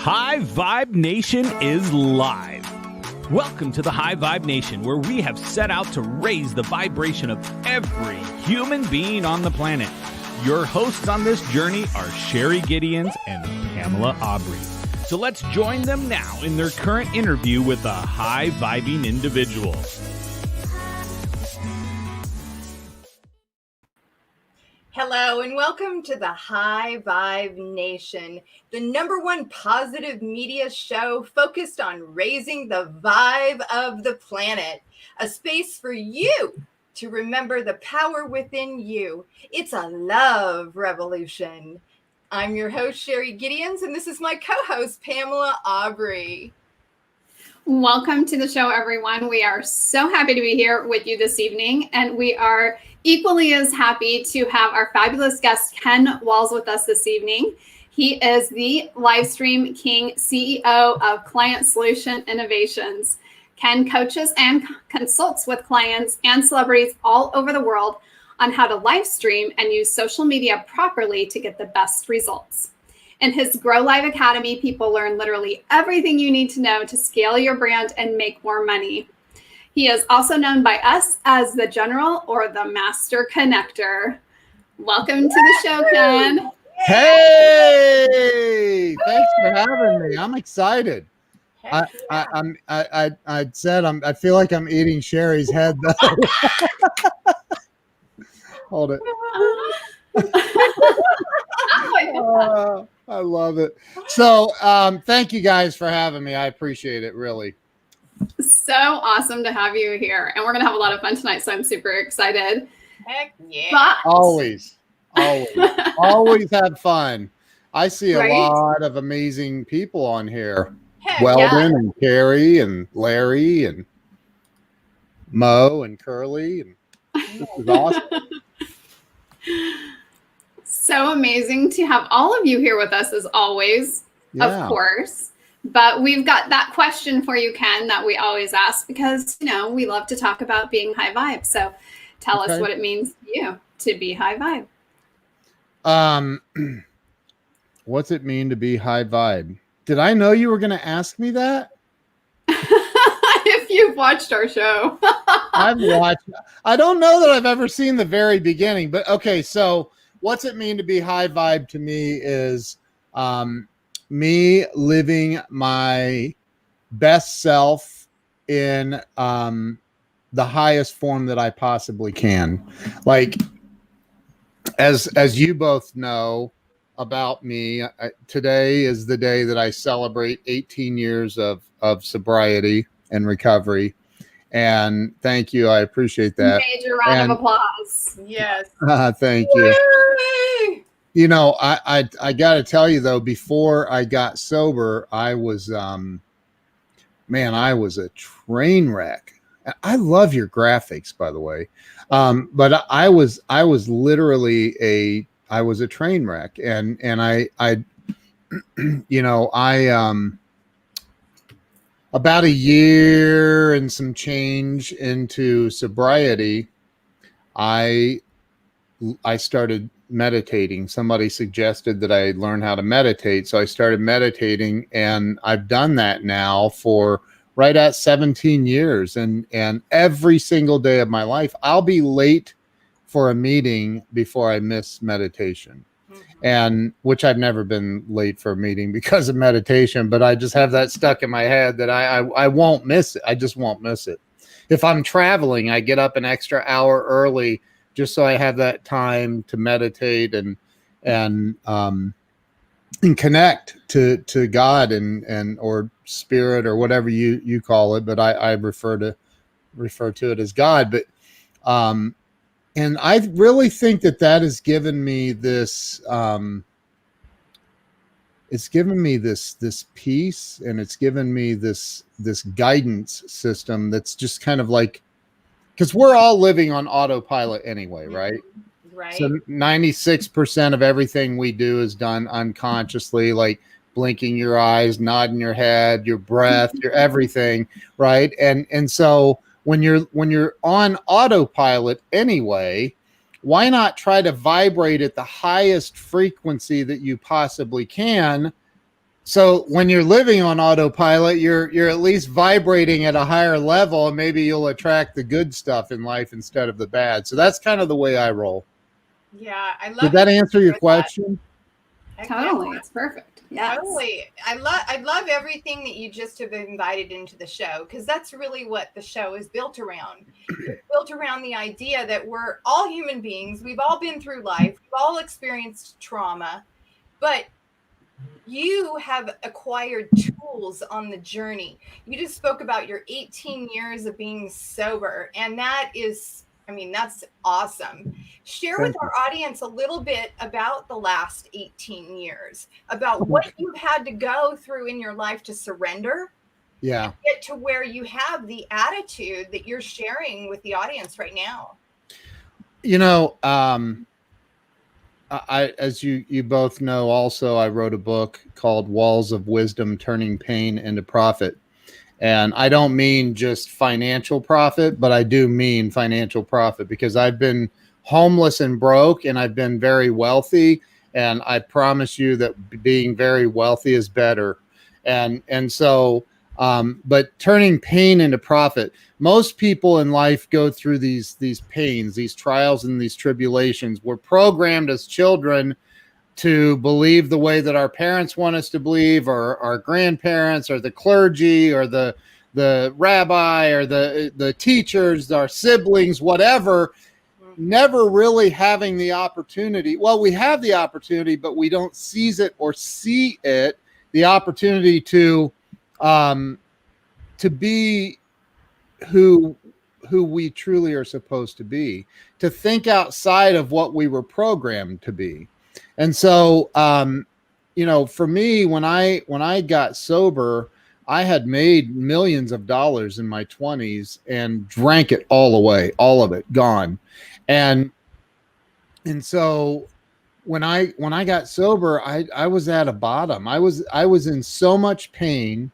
High Vibe Nation is live. Welcome to the High Vibe Nation, where we have set out to raise the vibration of every human being on the planet. Your hosts on this journey are Sherry Gideons and Pamela Aubrey. So let's join them now in their current interview with a high-vibing individual. Hello and welcome to the High Vibe Nation, the #1 positive media show focused on raising the vibe of the planet. A space for you to remember the power within you. It's a love revolution. I'm your host, Sherry Gideons, and this is my co-host, Pamela Aubrey. Welcome to the show, everyone. We are so happy to be here with you this evening, and we are equally as happy to have our fabulous guest, Ken Walls, with us this evening. He is the Livestream King, CEO of Client Solution Innovations. Ken coaches and consults with clients and celebrities all over the world on how to live stream and use social media properly to get the best results. In his Grow Live Academy, people learn literally everything you need to know to scale your brand and make more money. He is also known by us as the General or the Master Connector. Welcome to the show, Ken. Hey, thanks for having me. I'm excited. I feel like I'm eating Sherry's head though. Hold it. I love it. So thank you guys for having me. I appreciate it, really. So awesome to have you here. And we're going to have a lot of fun tonight, so I'm super excited. Heck yeah. But Always have fun. I see a lot of amazing people on here. Weldon and Carrie and Larry and Mo and Curly. And this is awesome. So amazing to have all of you here with us as always, of course. But we've got that question for you, Ken, that we always ask because, you know, we love to talk about being high vibe. So tell us what it means to you to be high vibe. What's it mean to be high vibe? Did I know you were going to ask me that? If you've watched our show. I've watched. I don't know that I've ever seen the very beginning, but okay. So what's it mean to be high vibe to me is me living my best self in the highest form that I possibly can. Like, as you both know about me, today is the day that I celebrate 18 years of sobriety and recovery. And thank you. I appreciate that. Major round of applause. Yes. Thank you. Yay! You know, I got to tell you, though, before I got sober, I was, I was a train wreck. I love your graphics, by the way. But I was literally a train wreck. And I about a year and some change into sobriety, I started meditating. Somebody suggested that I learn how to meditate. So I started meditating, and I've done that now for right at 17 years. And every single day of my life, I'll be late for a meeting before I miss meditation. And which I've never been late for a meeting because of meditation, but I just have that stuck in my head that I won't miss it. I just won't miss it. If I'm traveling, I get up an extra hour early just so I have that time to meditate and connect to God and or spirit or whatever you call it, but I refer to it as God. But and I really think that has given me this. It's given me this peace, and it's given me this guidance system that's just kind of like, because we're all living on autopilot anyway, right? Right. So 96% of everything we do is done unconsciously, like blinking your eyes, nodding your head, your breath, your everything, right? And so when you're on autopilot anyway, why not try to vibrate at the highest frequency that you possibly can So when you're living on autopilot, you're at least vibrating at a higher level, and maybe you'll attract the good stuff in life instead of the bad. So that's kind of the way I roll. Yeah, I love. Did that answer your question? Totally, it's perfect. Yes. Totally. I love everything that you just have invited into the show, because that's really what the show is built around. It's built around the idea that we're all human beings. We've all been through life. We've all experienced trauma, but you have acquired tools on the journey. You just spoke about your 18 years of being sober, and that is, I mean, that's awesome. Share with our audience a little bit about the last 18 years, about what you've had to go through in your life to surrender. Yeah. Get to where you have the attitude that you're sharing with the audience right now. You know, as you both know, also, I wrote a book called Walls of Wisdom, Turning Pain into Profit. And I don't mean just financial profit, but I do mean financial profit, because I've been homeless and broke, and I've been very wealthy. And I promise you that being very wealthy is better. And so, but turning pain into profit. Most people in life go through these pains, these trials, and these tribulations. We're programmed as children to believe the way that our parents want us to believe, or our grandparents, or the clergy, or the rabbi, or the teachers, our siblings, whatever, never really having the opportunity. Well, we have the opportunity, but we don't seize it or see it, the opportunity to be who we truly are supposed to be, to think outside of what we were programmed to be. And so, you know, for me, when I got sober, I had made millions of dollars in my 20s and drank it all away, all of it gone. And so when I got sober, I was at a bottom. I was in so much pain,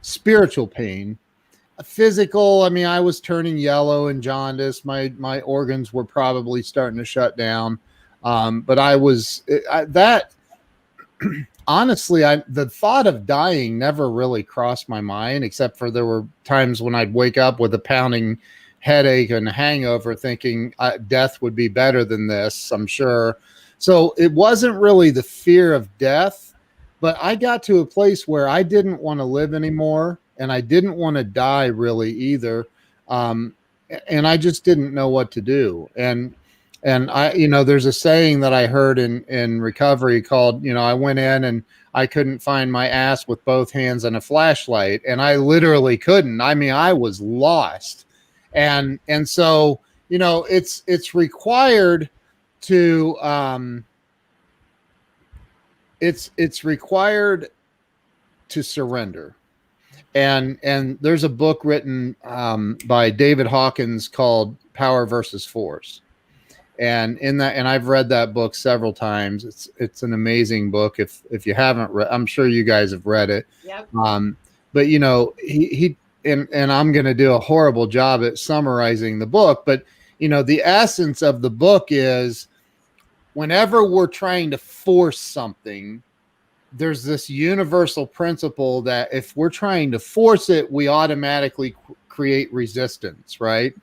spiritual pain, physical. I mean, I was turning yellow and jaundice. My organs were probably starting to shut down. But honestly, the thought of dying never really crossed my mind, except for there were times when I'd wake up with a pounding headache and hangover, thinking death would be better than this, I'm sure. So it wasn't really the fear of death, but I got to a place where I didn't want to live anymore, and I didn't want to die really either. And I just didn't know what to do. And I, you know, there's a saying that I heard in recovery called, you know, I went in and I couldn't find my ass with both hands and a flashlight. And I literally couldn't. I mean, I was lost. And so, you know, it's required to, it's required to surrender. And there's a book written by David Hawkins called Power versus Force. And in that, and I've read that book several times. It's an amazing book. If you haven't read, I'm sure you guys have read it. Yep. But you know, he and I'm going to do a horrible job at summarizing the book, but you know, the essence of the book is whenever we're trying to force something, there's this universal principle that if we're trying to force it, we automatically create resistance, right?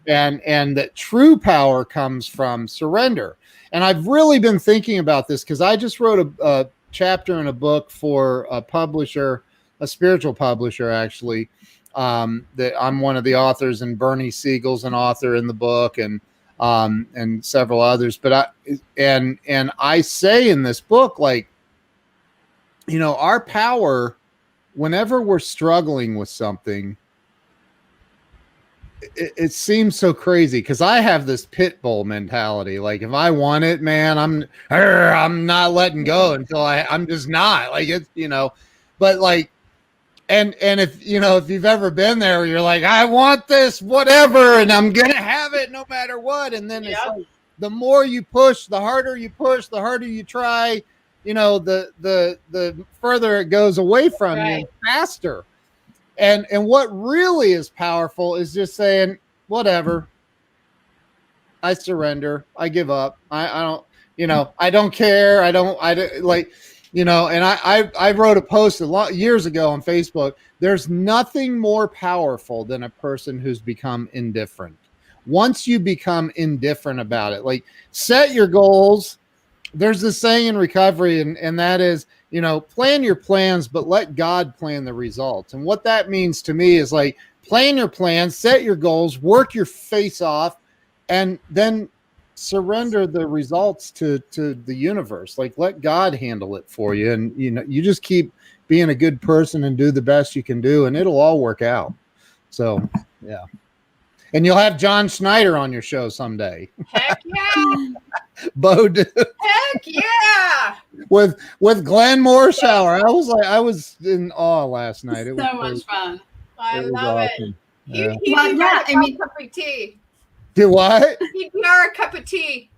And that true power comes from surrender. And I've really been thinking about this because I just wrote a chapter in a book for a publisher, a spiritual publisher, actually, that I'm one of the authors, and Bernie Siegel's an author in the book, and several others. But I say in this book, like, you know, our power, whenever we're struggling with something, it seems so crazy because I have this pit bull mentality. Like, if I want it, man, I'm not letting go until I'm just not, like, it's, you know. But like, and if you know, if you've ever been there, where you're like, I want this, whatever, and I'm gonna have it no matter what. And then it's like, the more you push, the harder you push, the harder you try, you know, the further it goes away from you, faster. And what really is powerful is just saying, whatever, I surrender, I give up. I don't, you know, I don't care. I don't like, And I wrote a post years ago on Facebook. There's nothing more powerful than a person who's become indifferent. Once you become indifferent about it, like set your goals. There's this saying in recovery, and that is, plan your plans, but let God plan the results. And what that means to me is like, plan your plans, set your goals, work your face off, and then surrender the results to the universe. Like, let God handle it for you. And, you just keep being a good person and do the best you can do, and it'll all work out. So, yeah. And you'll have John Schneider on your show someday. Heck yeah. Bo, heck yeah. with Glenn Morshower. I was in awe last night. It was so much fun. I love awesome. It. He'd well, yeah, I mean, cup of tea. Do what? He'd pour a cup of tea.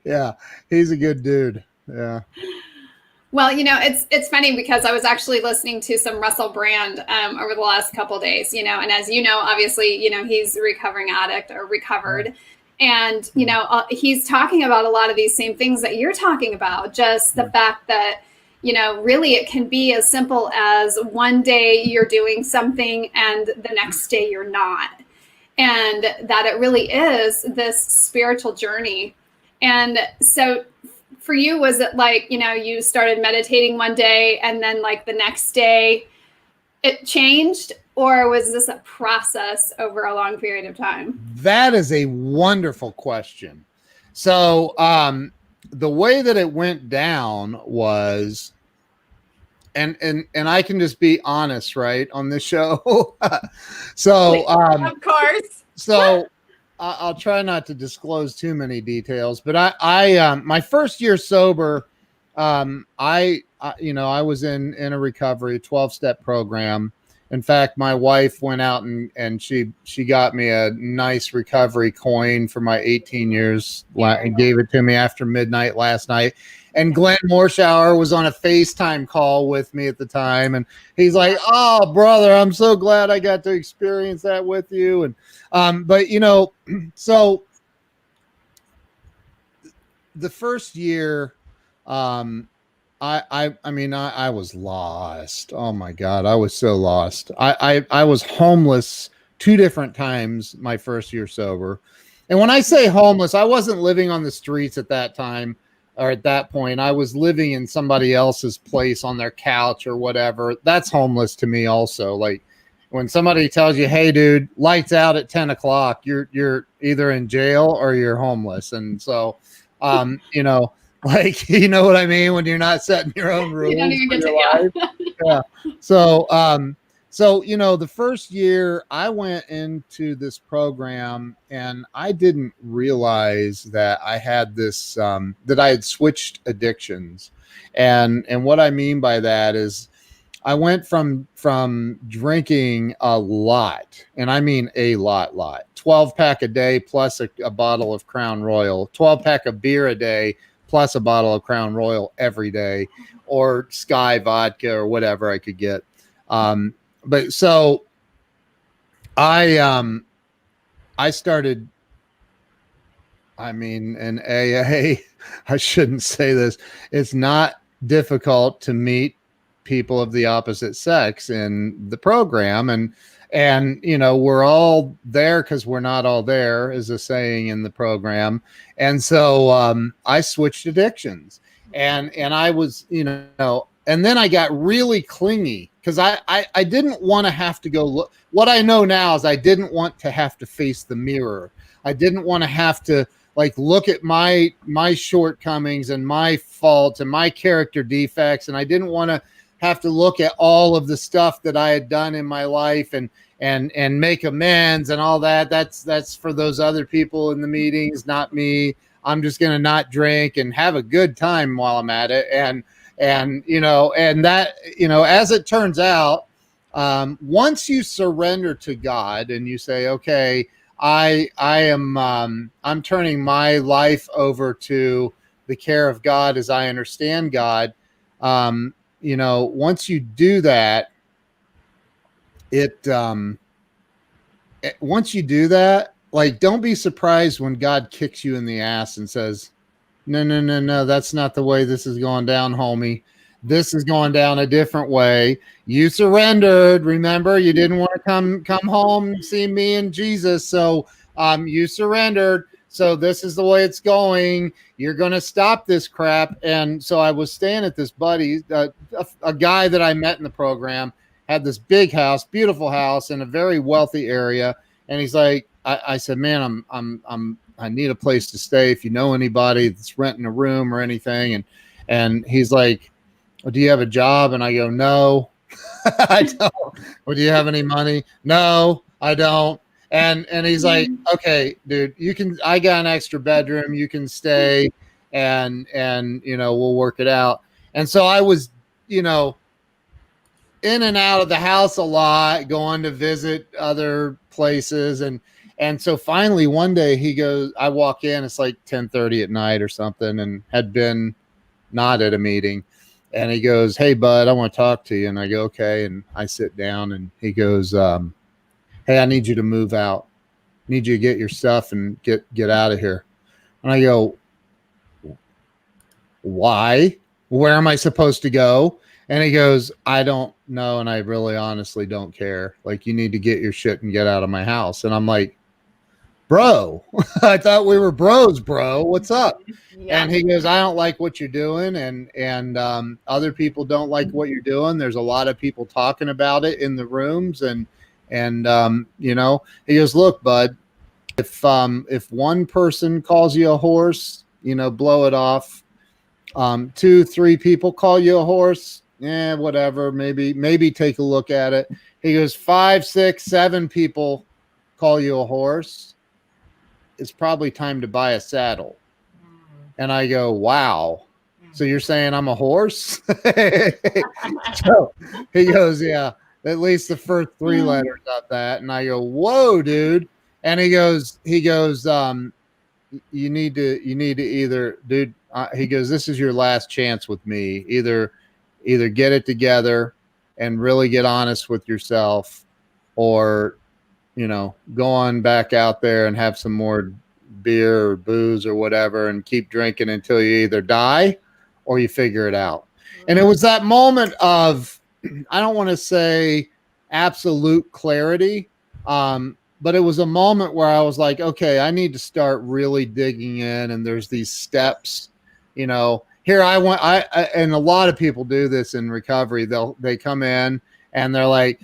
Yeah, he's a good dude. Yeah. Well, it's funny because I was actually listening to some Russell Brand over the last couple of days, and as you know, obviously, he's a recovering addict or recovered. Right. And, he's talking about a lot of these same things that you're talking about, just the fact that, really it can be as simple as one day you're doing something and the next day you're not. And that it really is this spiritual journey. And so for you, was it like, you started meditating one day and then like the next day it changed? Or was this a process over a long period of time? That is a wonderful question. So the way that it went down was, and I can just be honest, right, on this show. So of course. So I'll try not to disclose too many details, but I my first year sober, I was in a recovery 12-step program. In fact, my wife went out and she got me a nice recovery coin for my 18 years and gave it to me after midnight last night. And Glenn Morshower was on a FaceTime call with me at the time. And he's like, "Oh, brother, I'm so glad I got to experience that with you." And, but so the first year, I was lost. Oh my God, I was so lost. I was homeless 2 different times my first year sober. And when I say homeless, I wasn't living on the streets at that time or at that point. I was living in somebody else's place on their couch or whatever. That's homeless to me also. Like when somebody tells you, "Hey dude, lights out at 10 o'clock, you're either in jail or you're homeless." And so, like, you know what I mean? When you're not setting your own rules. You don't even get to, yeah. So, the first year I went into this program and I didn't realize that I had this, that I had switched addictions. And what I mean by that is I went from drinking a lot, and I mean a lot, 12-pack a day plus a bottle of Crown Royal, 12-pack of beer a day plus a bottle of Crown Royal every day, or Sky vodka or whatever I could get. But so I started, in AA, I shouldn't say this. It's not difficult to meet people of the opposite sex in the program. And we're all there because we're not all there, is a saying in the program. And so I switched addictions, and I was, and then I got really clingy because I didn't want to have to go look. What I know now is I didn't want to have to face the mirror. I didn't want to have to look at my shortcomings and my faults and my character defects. And I didn't want to have to look at all of the stuff that I had done in my life and make amends and all that. That's for those other people in the meetings, not me. I'm just going to not drink and have a good time while I'm at it. And that, as it turns out, once you surrender to God and you say, okay, I'm turning my life over to the care of God as I understand God. Once you do that, once you do that, don't be surprised when God kicks you in the ass and says, no, that's not the way this is going down, homie. This is going down a different way. You surrendered. Remember, you didn't want to come home and see me and Jesus. So you surrendered. So this is the way it's going. You're going to stop this crap. And so I was staying at this buddy, a guy that I met in the program, had this big house, beautiful house in a very wealthy area. And he's like, I said, man, I need a place to stay. If you know anybody that's renting a room or anything. And he's like, well, do you have a job? And I go, no, I don't. Well, do you have any money? No, I don't. And he's like, okay, dude, I got an extra bedroom. You can stay and we'll work it out. And so I was, in and out of the house a lot, going to visit other places. And so finally one day he goes, I walk in, it's like 10:30 at night or something, and had been not at a meeting. And he goes, hey, bud, I want to talk to you. And I go, okay. And I sit down and he goes, hey, I need you to move out. I need you to get your stuff and get out of here. And I go, why? Where am I supposed to go? And he goes, I don't know. And I really honestly don't care. Like, you need to get your shit and get out of my house. And I'm like, bro, I thought we were bros, bro. What's up? Yeah. And he goes, I don't like what you're doing. And other people don't like what you're doing. There's a lot of people talking about it in the rooms. And he goes, look, bud, if one person calls you a horse, blow it off. 2, 3 people call you a horse. Yeah, whatever. Maybe take a look at it. He goes, 5, 6, 7 people call you a horse. It's probably time to buy a saddle. And I go, wow. So you're saying I'm a horse? So he goes, yeah, at least the first 3 letters of that. And I go, whoa, dude. And he goes, you need to either, dude, he goes, this is your last chance with me. Either get it together and really get honest with yourself, or go on back out there and have some more beer or booze or whatever and keep drinking until you either die or you figure it out. And it was that moment of, I don't want to say absolute clarity, but it was a moment where I was like, okay, I need to start really digging in. And there's these steps, here and a lot of people do this in recovery. They come in and they're like,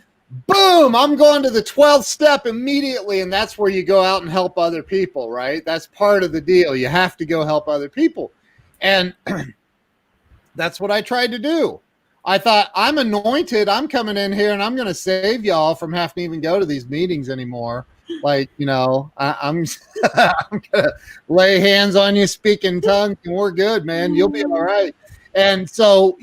boom, I'm going to the 12th step immediately. And that's where you go out and help other people, right? That's part of the deal. You have to go help other people. And that's what I tried to do. I thought, I'm anointed. I'm coming in here and I'm going to save y'all from having to even go to these meetings anymore. Like, I'm I'm going to lay hands on you, speak in tongues, and we're good, man. You'll be all right. And so,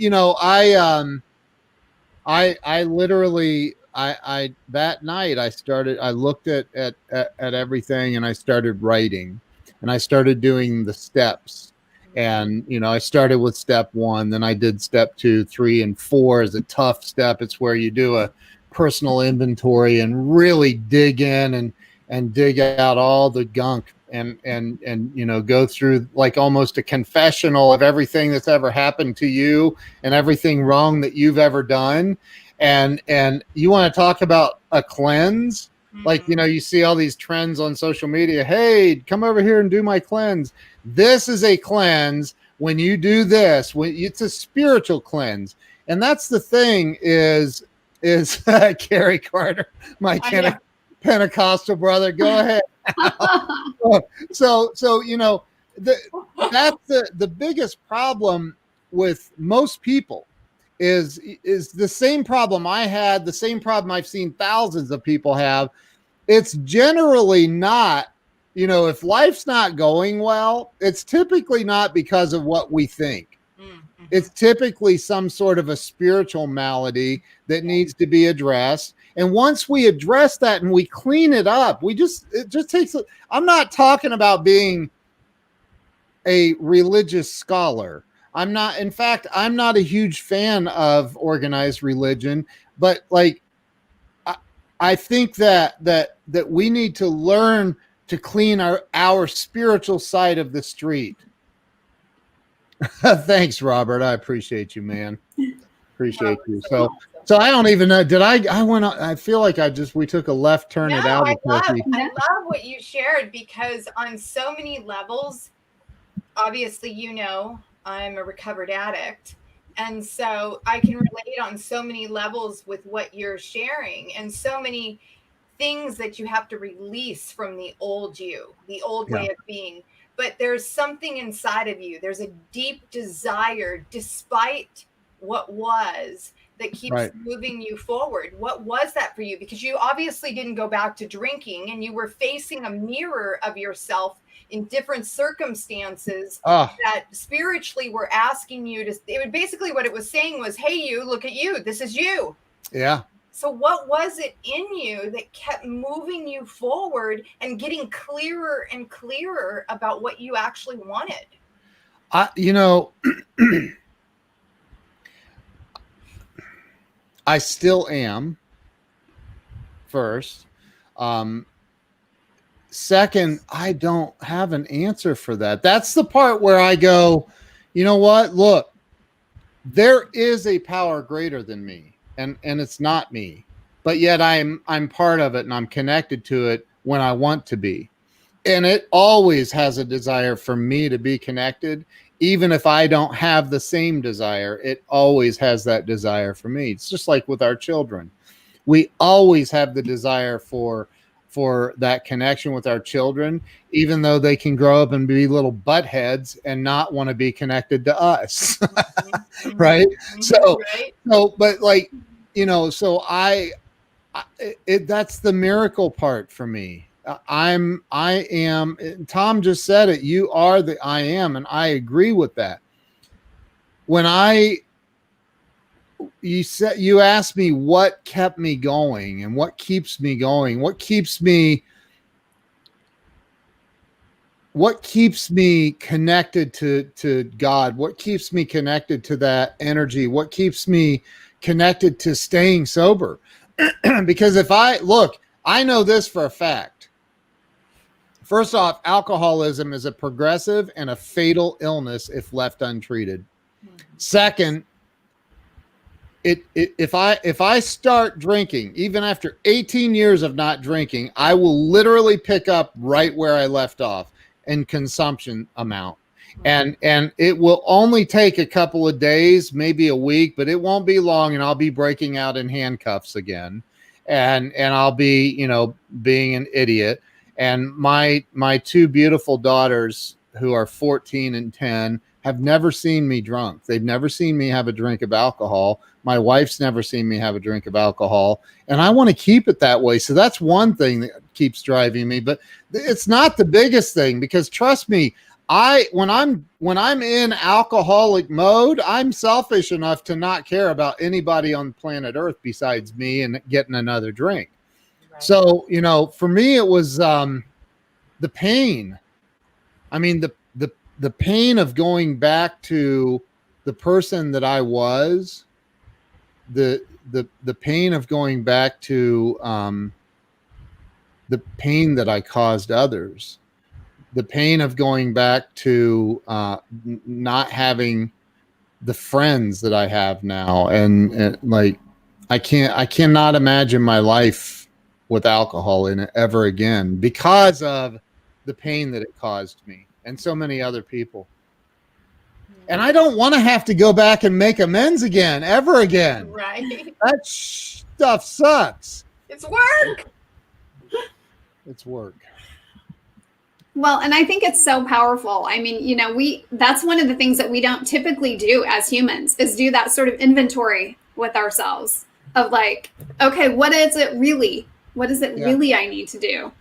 I literally, that night I looked at everything and I started writing, and I started doing the steps. And, I started with step 1, then I did step 2, 3, and 4 as a tough step. It's where you do a personal inventory and really dig in and dig out all the gunk and go through like almost a confessional of everything that's ever happened to you and everything wrong that you've ever done. And you want to talk about a cleanse? Like, you see all these trends on social media. Hey, come over here and do my cleanse. This is a cleanse. When you do this, it's a spiritual cleanse. And that's the thing is Gary Carter, my Pentecostal brother. Go ahead. So that's the biggest problem with most people is the same problem I had, the same problem I've seen thousands of people have. It's generally not, if life's not going well, it's typically not because of what we think. Mm-hmm. It's typically some sort of a spiritual malady that needs to be addressed. And once we address that and we clean it up, it just takes, I'm not talking about being a religious scholar. I'm not a huge fan of organized religion, but like, I think that we need to learn to clean our spiritual side of the street. Thanks, Robert. I appreciate you, man. Appreciate you. So I don't even know. I feel like we took a left turn at Albuquerque. I love what you shared, because on so many levels, obviously, I'm a recovered addict. And so I can relate on so many levels with what you're sharing, and so many things that you have to release from the old you, the old way of being. But there's something inside of you. There's a deep desire, despite what was, that keeps moving you forward. What was that for you? Because you obviously didn't go back to drinking, and you were facing a mirror of yourself in different circumstances that spiritually were asking you to. It would basically, what it was saying was, hey, you, look at you. This is you. Yeah. So what was it in you that kept moving you forward and getting clearer and clearer about what you actually wanted? I still am, first. Second, I don't have an answer for that. That's the part where I go, you know what? Look, there is a power greater than me, and it's not me. But yet I'm part of it, and I'm connected to it when I want to be. And it always has a desire for me to be connected. Even if I don't have the same desire, it always has that desire for me. It's just like with our children. We always have the desire for that connection with our children, even though they can grow up and be little butt heads and not want to be connected to us. Right? So, but like, so that's the miracle part for me. I am, Tom just said it. You are the I am. And I agree with that. When you asked me what kept me going and what keeps me going, what keeps me connected to God, what keeps me connected to that energy, what keeps me connected to staying sober. Because I know this for a fact. First off, alcoholism is a progressive and a fatal illness if left untreated. Second, if I start drinking, even after 18 years of not drinking, I will literally pick up right where I left off in consumption amount. And it will only take a couple of days, maybe a week, but it won't be long, and I'll be breaking out in handcuffs again. And I'll be, being an idiot. And my two beautiful daughters, who are 14 and 10, have never seen me drunk. They've never seen me have a drink of alcohol. My wife's never seen me have a drink of alcohol. And I want to keep it that way. So that's one thing that keeps driving me. But it's not the biggest thing, because trust me, when I'm in alcoholic mode, I'm selfish enough to not care about anybody on planet Earth besides me and getting another drink. Right. So, for me, it was the pain. I mean, the pain of going back to the person that I was, the pain of going back to the pain that I caused others. The pain of going back to not having the friends that I have now. And like, I cannot imagine my life with alcohol in it ever again, because of the pain that it caused me and so many other people. And I don't want to have to go back and make amends again, ever again. Right. That stuff sucks. It's work. It's work. Well, and I think it's so powerful. I mean, that's one of the things that we don't typically do as humans, is do that sort of inventory with ourselves of like, okay, what is it really? What is it really I need to do?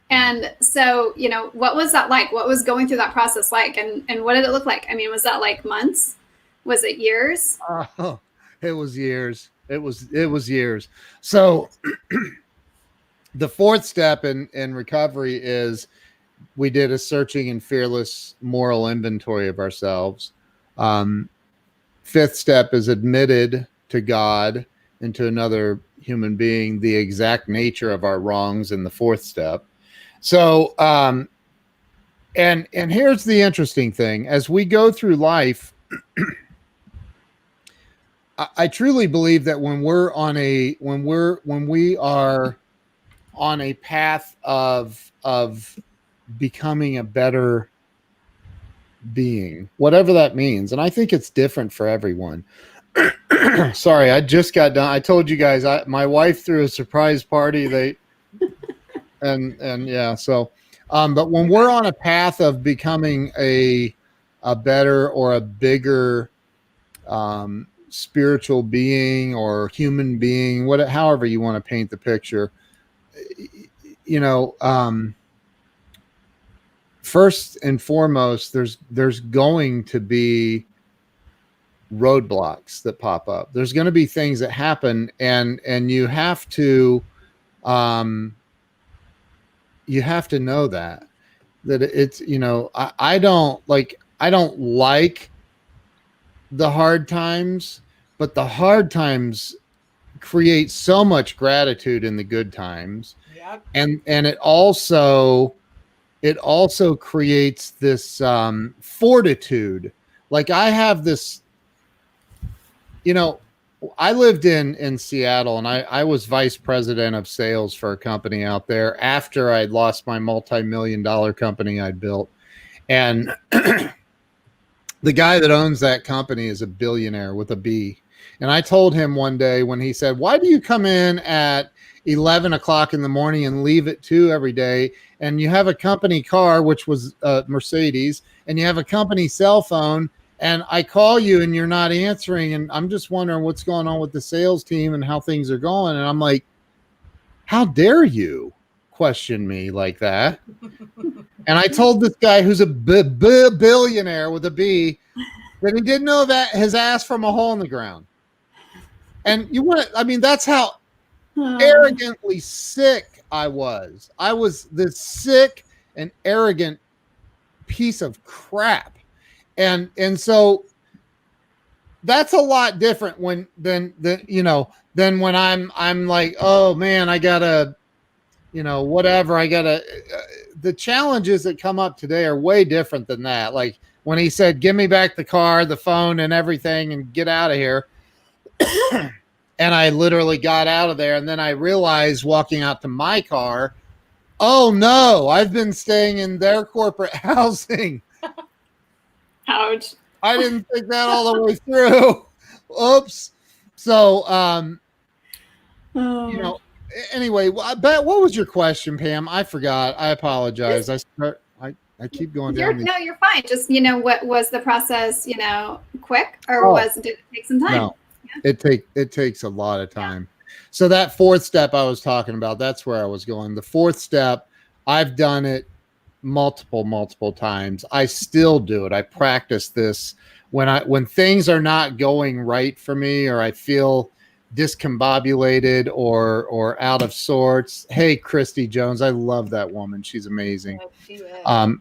And so, what was that like? What was going through that process like? And what did it look like? I mean, was that like months? Was it years? Oh, it was years. It was years. So the fourth step in recovery is, we did a searching and fearless moral inventory of ourselves. Fifth step is admitted to God and to another human being the exact nature of our wrongs in the fourth step. So And here's the interesting thing: as we go through life, I truly believe that when we are on a path of becoming a better being, whatever that means, and I think it's different for everyone. Sorry, I just got done. I told you guys, my wife threw a surprise party. And yeah, so. But when we're on a path of becoming a better or a bigger spiritual being or human being, however you want to paint the picture, first and foremost, there's going to be roadblocks that pop up. There's going to be things that happen, and you have to know that it's, I don't like the hard times, but the hard times create so much gratitude in the good times. Yep. And it also creates this fortitude. Like I have this, I lived in Seattle, and I was vice president of sales for a company out there after I'd lost my multi-million-dollar company I'd built. And the guy that owns that company is a billionaire with a B. And I told him one day when he said, "Why do you come in at 11 o'clock in the morning and leave at 2 every day? And you have a company car," which was Mercedes, "and you have a company cell phone, and I call you and you're not answering. And I'm just wondering what's going on with the sales team and how things are going." And I'm like, "How dare you question me like that?" And I told this guy who's a billionaire with a B that he didn't know that his ass from a hole in the ground. And that's how arrogantly sick I was. I was this sick and arrogant piece of crap. And so that's a lot different than when I'm like, "Oh man, I gotta, whatever. I gotta." The challenges that come up today are way different than that. Like when he said, "Give me back the car, the phone, and everything, and get out of here." And I literally got out of there, and then I realized walking out to my car, "Oh no, I've been staying in their corporate housing." Ouch. I didn't think that all the way through. Oops. So, anyway, but what was your question, Pam? I forgot. I apologize. I keep going down. No, you're fine. Just, what was the process, quick, or did it take some time? No, yeah. It takes a lot of time. Yeah. So that fourth step I was talking about, that's where I was going. The fourth step, I've done it multiple times. I still do it. I practice this when things are not going right for me, or I feel discombobulated or out of sorts. Hey, Christy Jones, I love that woman. She's amazing.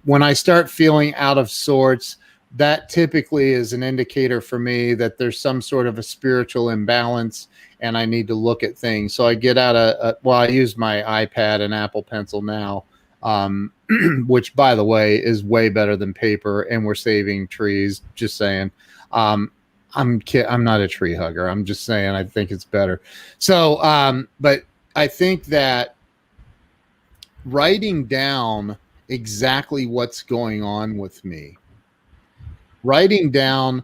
When I start feeling out of sorts, that typically is an indicator for me that there's some sort of a spiritual imbalance, and I need to look at things. So I get out I use my iPad and Apple Pencil now, which, by the way, is way better than paper, and we're saving trees. Just saying. I'm not a tree hugger. I'm just saying I think it's better. So, but I think that writing down exactly what's going on with me, writing down,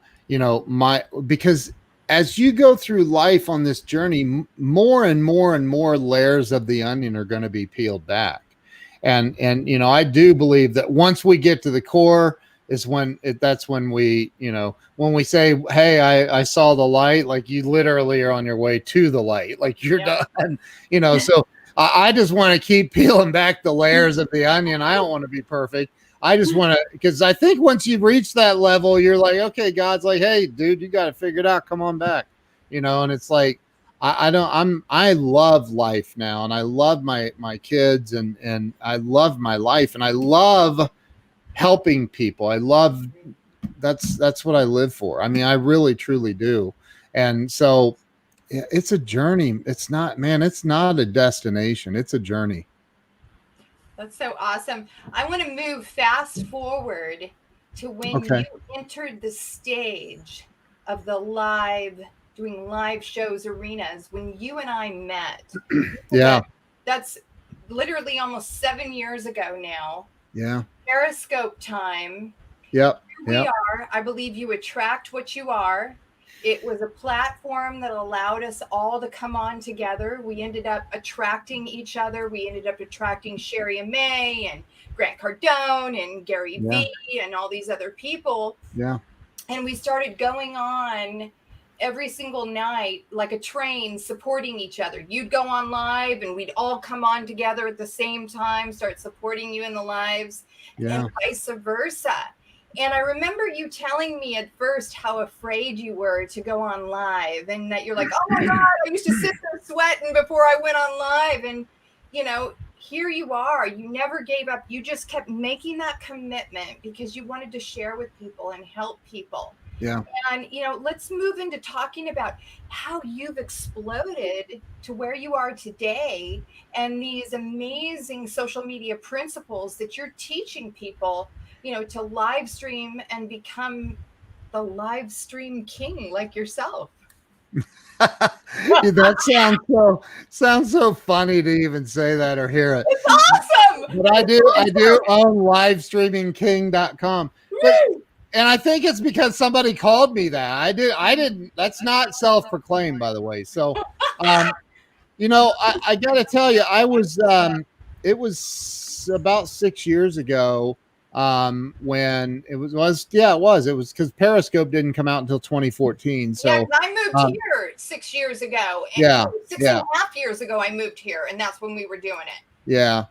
because as you go through life on this journey, more and more layers of the onion are going to be peeled back. And I do believe that once we get to the core is that's when we, when we say, "Hey, I saw the light," like you literally are on your way to the light, like you're done, so I just want to keep peeling back the layers of the onion. I don't want to be perfect. I just want to, because I think once you reach that level, you're like, okay, God's like, "Hey, dude, you got to figure it out. Come on back." And it's like, I love life now, and I love my kids, and I love my life, and I love helping people. That's what I live for. I mean, I really truly do. And so it's a journey. It's not a destination. It's a journey. That's so awesome. I want to move fast forward to when Okay. you entered the stage of the doing live shows, arenas, when you and I met. Yeah. That's literally almost 7 years ago now. Yeah. Periscope time. Yep. Here we Yep. are. I believe you attract what you are. It was a platform that allowed us all to come on together. We ended up attracting each other. We ended up attracting Sherry and May and Grant Cardone and Gary Yeah. Vee and all these other people. Yeah. And we started going on every single night like a train, supporting each other. You'd go on live and we'd all come on together at the same time, start supporting you in the lives, Yeah. and vice versa. And I remember you telling me at first how afraid you were to go on live, and that you're like, oh my God, I used to sit there sweating before I went on live. And, you know, here you are. You never gave up. You just kept making that commitment because you wanted to share with people and help people. Yeah. And, you know, let's move into talking about how you've exploded to where you are today and these amazing social media principles that you're teaching people, you know, to live stream and become the live stream king like yourself. That sounds so funny to even say that or hear it. It's awesome. But I do own livestreamingking.com. And I think it's because somebody called me that. I didn't, that's not self-proclaimed, by the way. So, you know, I got to tell you, it was about 6 years ago when it was because Periscope didn't come out until 2014. So yeah, I moved here 6 years ago. And yeah, six and a half years ago, I moved here, and that's when we were doing it. Yeah.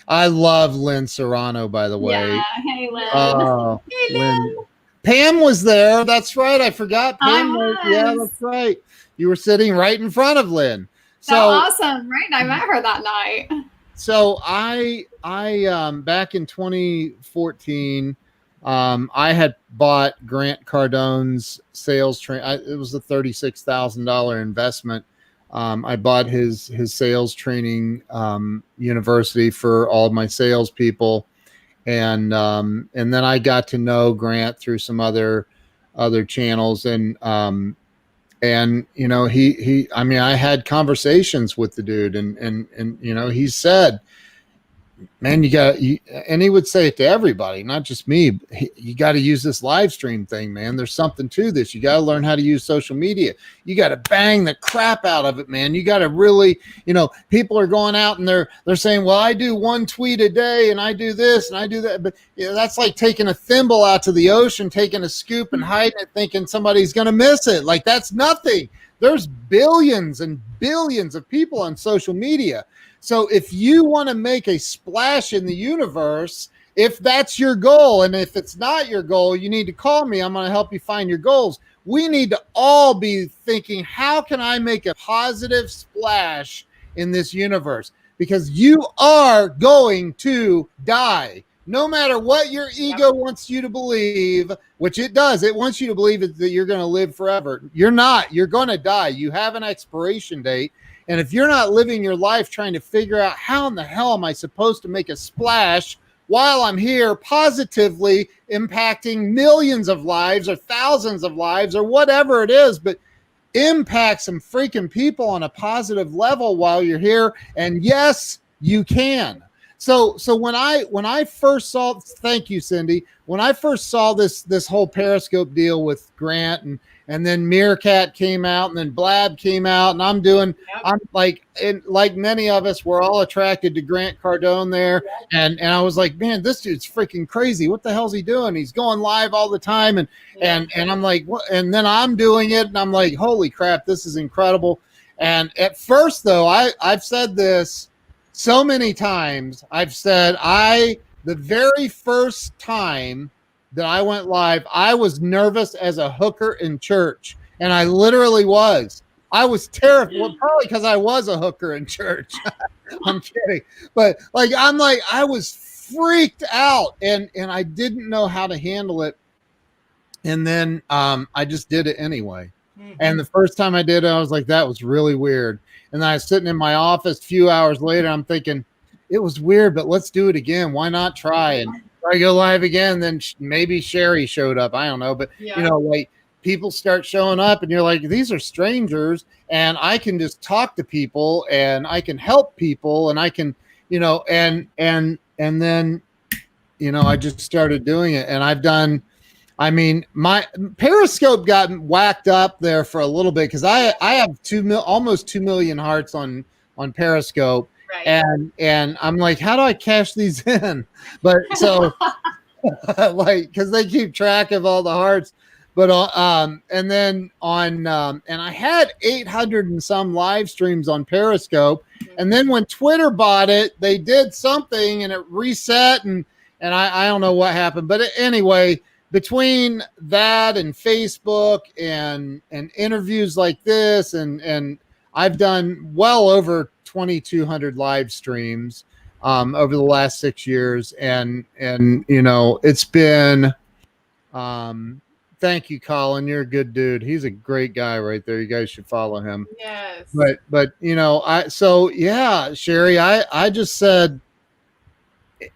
I love Lynn Serrano, by the way. Yeah. Hey, Lynn. Oh, Hey, Lynn. Pam was there. That's right. I forgot. Pam was. Yeah, that's right. You were sitting right in front of Lynn. So awesome, right? I met her that night. So I back in 2014, I had bought Grant Cardone's sales train. It was a $36,000 investment. I bought his sales training university for all of my salespeople, and then I got to know Grant through some other channels, and you know I mean, I had conversations with the dude, and you know, he said, man, and he would say it to everybody, not just me. You got to use this live stream thing, man. There's something to this. You got to learn how to use social media. You got to bang the crap out of it, man. You got to really, you know, people are going out and they're saying, well, I do one tweet a day and I do this and I do that. But you know, that's like taking a thimble out to the ocean, taking a scoop and hiding it, thinking somebody's going to miss it. Like, that's nothing. There's billions and billions of people on social media. So if you want to make a splash in the universe, if that's your goal, and if it's not your goal, you need to call me. I'm going to help you find your goals. We need to all be thinking, how can I make a positive splash in this universe? Because you are going to die. No matter what your ego wants you to believe, which it does, it wants you to believe that you're going to live forever. You're not. You're going to die. You have an expiration date. And if you're not living your life trying to figure out how in the hell am I supposed to make a splash while I'm here positively impacting millions of lives or thousands of lives or whatever it is, but impact some freaking people on a positive level while you're here. And yes, you can. So when I first saw, thank you, Cindy, when I first saw this whole Periscope deal with Grant, and then Meerkat came out, and then Blab came out, and I'm like, and like many of us, we're all attracted to Grant Cardone there. And I was like, man, this dude's freaking crazy. What the hell's he doing? He's going live all the time. And I'm like, what? And then I'm doing it, and I'm like, holy crap, this is incredible. And at first, though, I've said this so many times. I've said the very first time that I went live, I was nervous as a hooker in church. And I literally was. I was terrified. Well, probably because I was a hooker in church. I'm kidding. But I was freaked out, and I didn't know how to handle it. And then I just did it anyway. Mm-hmm. And the first time I did it, I was like, that was really weird. And then I was sitting in my office a few hours later, I'm thinking, it was weird, but let's do it again. Why not try? And I go live again. Then maybe Sherry showed up. I don't know, but like people start showing up, and you're like, these are strangers, and I can just talk to people, and I can help people, and I can, and then, I just started doing it, and I've done. I mean, my Periscope got whacked up there for a little bit because I have almost 2 million hearts on Periscope, right. and I'm like, how do I cash these in? But so because they keep track of all the hearts, but and then on and I had 800 and some live streams on Periscope, and then when Twitter bought it, they did something and it reset, and I don't know what happened, but anyway. Between that and Facebook and interviews like this, and I've done well over 2,200 live streams over the last 6 years, and it's been. Thank you, Colin. You're a good dude. He's a great guy right there. You guys should follow him. Yes. But Sherry, I just said.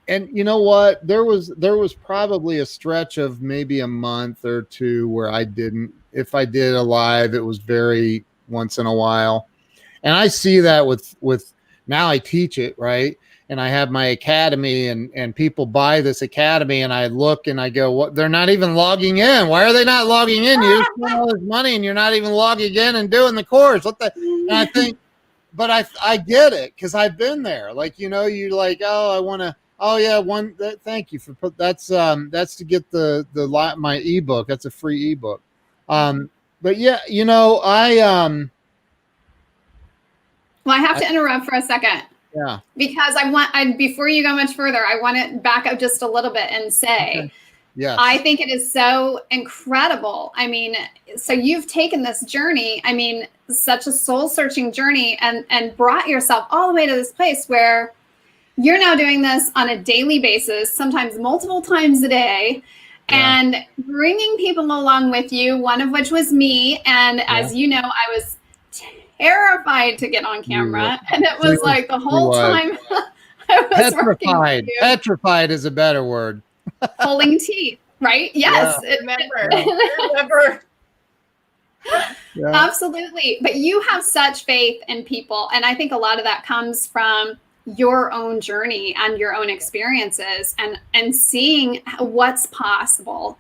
And you know what? There was probably a stretch of maybe a month or two where I didn't. If I did a live, it was very once in a while. And I see that with now I teach it, right? And I have my academy, and people buy this academy, and I look and I go, what? They're not even logging in. Why are they not logging in? You spend all this money and you're not even logging in and doing the course. What the? And I think, but I get it because I've been there. Like, you're like, oh, I want to. Oh yeah, thank you for that's to get my ebook. That's a free ebook. But yeah, well, I have to interrupt for a second. Yeah. Because before you go much further, I want to back up just a little bit and say, okay. Yes. I think it is so incredible. I mean, so you've taken this journey, such a soul searching journey, and brought yourself all the way to this place where you're now doing this on a daily basis, sometimes multiple times a day, and bringing people along with you, one of which was me. And as you know, I was terrified to get on camera. And it was like the whole time I was petrified. Petrified is a better word. Pulling teeth, right? Yes. Yeah. Remember. Yeah. Absolutely. But you have such faith in people. And I think a lot of that comes from your own journey and your own experiences and seeing what's possible.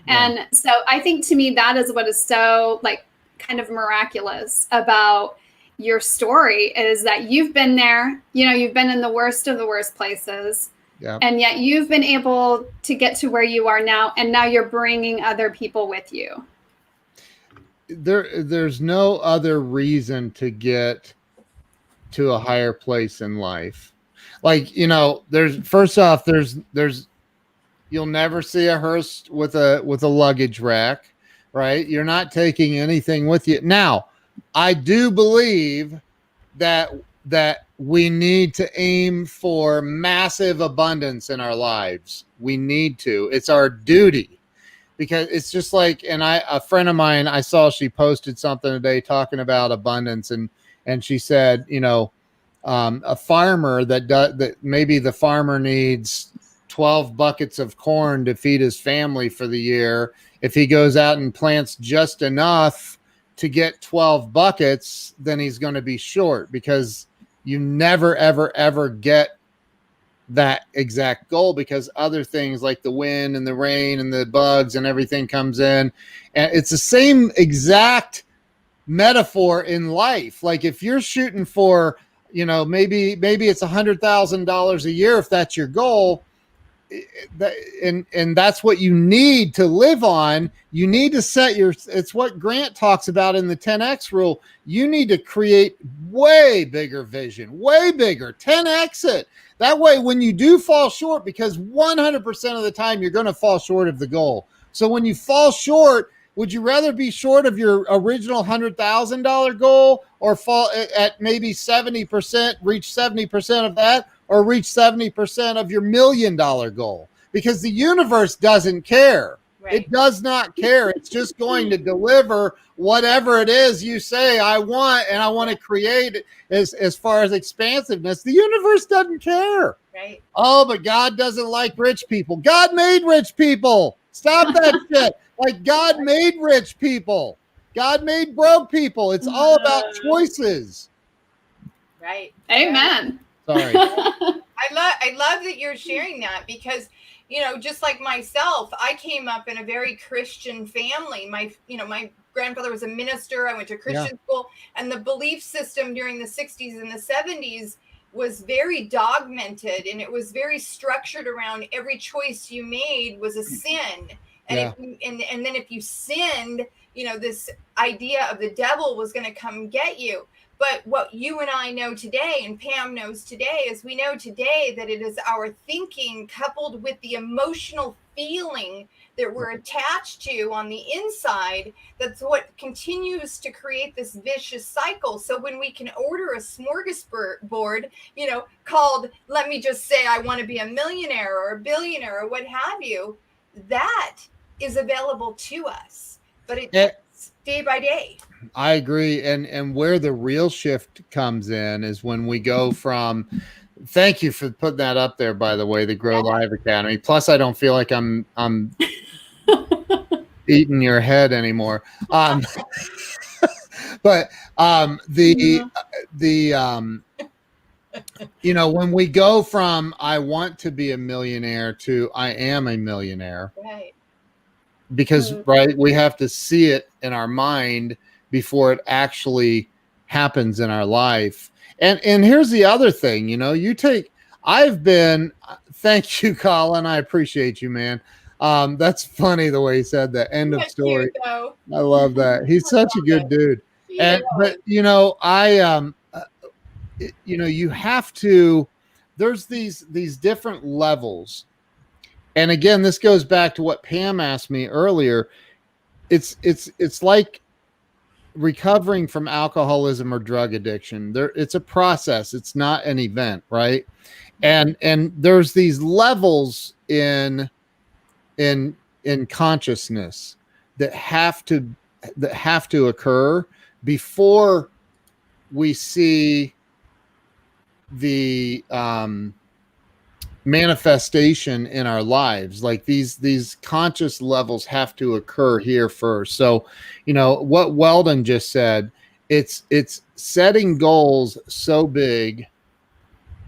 And so I think to me, that is what is so kind of miraculous about your story is that you've been there, you've been in the worst of the worst places. Yeah. And yet you've been able to get to where you are now. And now you're bringing other people with you. There's no other reason to get to a higher place in life. There's first off, there's you'll never see a hearse with a luggage rack, right? You're not taking anything with you. Now, I do believe that we need to aim for massive abundance in our lives. We need to. It's our duty. Because it's just a friend of mine, I saw she posted something today talking about abundance, and she said, a farmer that maybe the farmer needs 12 buckets of corn to feed his family for the year. If he goes out and plants just enough to get 12 buckets, then he's going to be short because you never, ever, ever get that exact goal because other things like the wind and the rain and the bugs and everything comes in. And it's the same exact metaphor in life. Like if you're shooting for, maybe it's $100,000 a year, if that's your goal, and that's what you need to live on. You need to set it's what Grant talks about in the 10X rule. You need to create way bigger vision, way bigger, 10X it. That way, when you do fall short, because 100% of the time you're going to fall short of the goal. So when you fall short, would you rather be short of your original $100,000 goal or fall at maybe 70%, reach 70% of that, or reach 70% of your $1 million goal? Because the universe doesn't care. Right. It does not care. It's just going to deliver whatever it is you say I want, and I want to create it as far as expansiveness. The universe doesn't care. Right. Oh, but God doesn't like rich people. God made rich people. Stop that shit. Like, God made rich people. God made broke people. It's all about choices. Right. Amen. Sorry. I love that you're sharing that, because, you know, just like myself, I came up in a very Christian family. My grandfather was a minister. I went to Christian school, and the belief system during the 60s and the 70s was very dogmented, and it was very structured around every choice you made was a sin. And and then if you sinned, you know, this idea of the devil was going to come get you. But what you and I know today, and Pam knows today, is we know today that it is our thinking coupled with the emotional feeling that we're attached to on the inside that's what continues to create this vicious cycle. So when we can order a smorgasbord, you know, called, let me just say, I want to be a millionaire or a billionaire or what have you, that is available to us. But it's day by day. I agree. And where the real shift comes in is when we go from, thank you for putting that up there, by the way, the Grow Live Academy. Plus, I don't feel like I'm eating your head anymore. But you know, when we go from I want to be a millionaire to I am a millionaire, right? Because we have to see it in our mind before it actually happens in our life. And here's the other thing, you know, thank you, Colin. I appreciate you, man. That's funny the way he said that. End of story. I love that. He's such a good dude. But you know, you know, you have to, there's these different levels. And again, this goes back to what Pam asked me earlier. It's like recovering from alcoholism or drug addiction. It's a process. It's not an event, right? And there's these levels in consciousness that have to occur before we see the manifestation in our lives. Like these conscious levels have to occur here first. So, you know, what Weldon just said, it's setting goals so big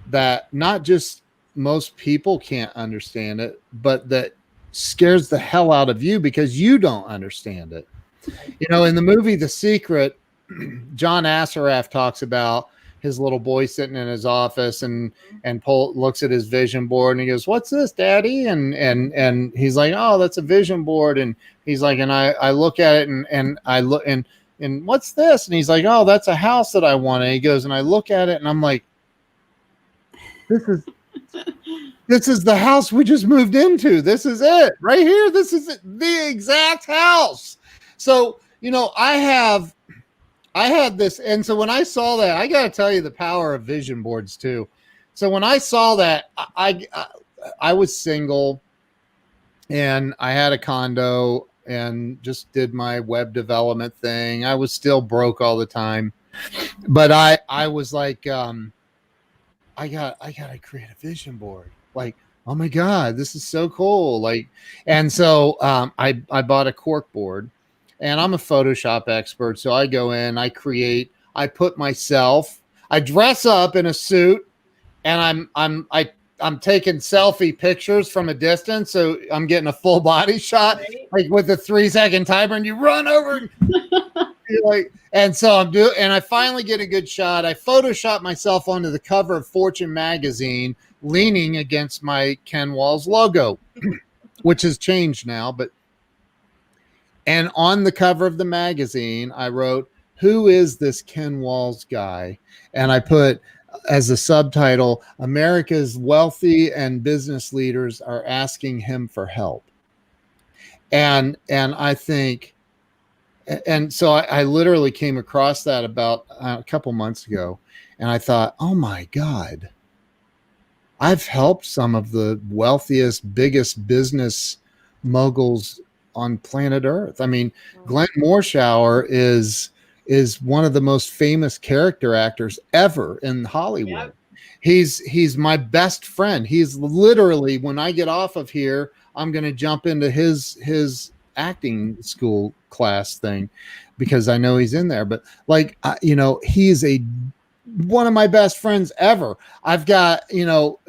that not just most people can't understand it, but that scares the hell out of you because you don't understand it. You know, in the movie The Secret, John Assaraf talks about his little boy sitting in his office and Paul looks at his vision board and he goes, "What's this, Daddy?" And he's like, "Oh, that's a vision board." And he's like, and I look at it and I look and what's this? And he's like, "Oh, that's a house that I want." And he goes, and I look at it and I'm like, this is the house we just moved into. This is it right here. This is the exact house. So, you know, I had this. And so when I saw that, I got to tell you the power of vision boards too. So when I saw that, I was single and I had a condo and just did my web development thing. I was still broke all the time, but I was like, I got to create a vision board. Like, oh my God, this is so cool. Like, and so I bought a cork board. And I'm a Photoshop expert, so I go in, I put myself, I dress up in a suit, and I'm taking selfie pictures from a distance, so I'm getting a full body shot, like with a 3-second timer, and you run over, and so and I finally get a good shot. I Photoshop myself onto the cover of Fortune magazine, leaning against my Ken Walls logo, which has changed now, but. And on the cover of the magazine, I wrote, "Who is this Ken Walls guy?" And I put as a subtitle, "America's wealthy and business leaders are asking him for help." And I think, and so I literally came across that about a couple months ago. And I thought, oh my God, I've helped some of the wealthiest, biggest business moguls on planet Earth. I mean, Glenn Morshower is one of the most famous character actors ever in Hollywood. Yep. He's my best friend. He's literally, when I get off of here, I'm going to jump into his acting school class thing because I know he's in there. But like, he's one of my best friends ever. I've got,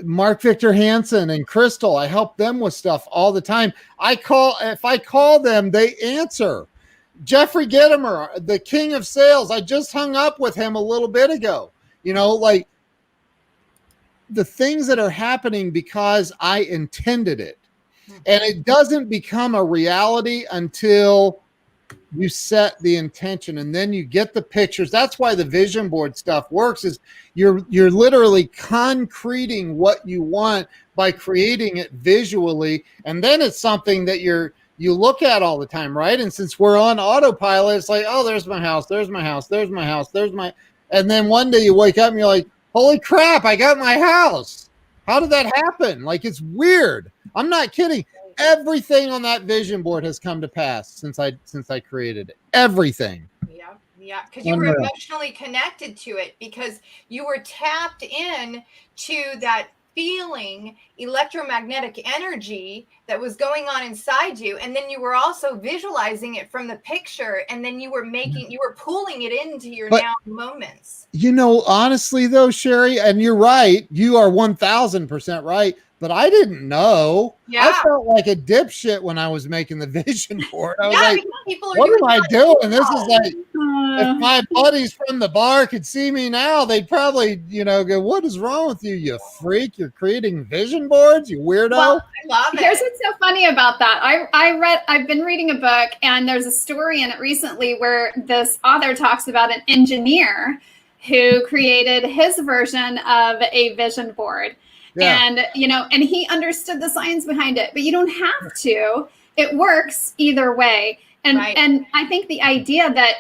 Mark Victor Hansen and Crystal. I help them with stuff all the time. If I call them, they answer. Jeffrey Gitomer, the king of sales. I just hung up with him a little bit ago. Like the things that are happening because I intended it. And it doesn't become a reality until you set the intention and then you get the pictures. That's why the vision board stuff works, is you're literally concreting what you want by creating it visually. And then it's something that you look at all the time, right? And since we're on autopilot, it's like, oh, there's my house, there's my house, there's my house, and then one day you wake up and you're like, holy crap, I got my house. How did that happen? Like, it's weird. I'm not kidding. Everything on that vision board has come to pass since I created it. Everything. Yeah, because you were emotionally connected to it, because you were tapped in to that feeling, electromagnetic energy that was going on inside you, and then you were also visualizing it from the picture, and then you were pulling it into your now moments. Honestly though, Sherry, and you're right, you are 1000% right, but I didn't know. Yeah. I felt like a dipshit when I was making the vision board. I was like, people are what am I doing? This is like, Uh, if my buddies from the bar could see me now, they'd probably, go, what is wrong with you, you freak? You're creating vision boards, you weirdo. Well, I love it. Here's what's so funny about that. I've been reading a book, and there's a story in it recently where this author talks about an engineer who created his version of a vision board. Yeah. And, and he understood the science behind it, but you don't have to. It works either way. And Right. And I think the idea that,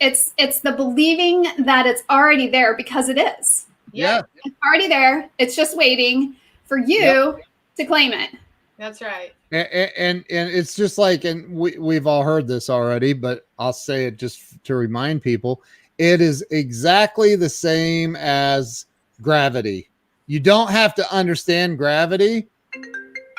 it's the believing that it's already there, because it is. Yeah. It's already there. It's just waiting for you to claim it. That's right. And it's just like, and we've all heard this already, but I'll say it just to remind people, it is exactly the same as gravity. You don't have to understand gravity,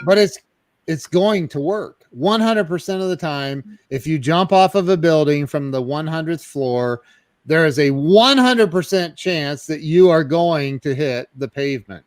but it's going to work 100% of the time. If you jump off of a building from the 100th floor, there is a 100% chance that you are going to hit the pavement.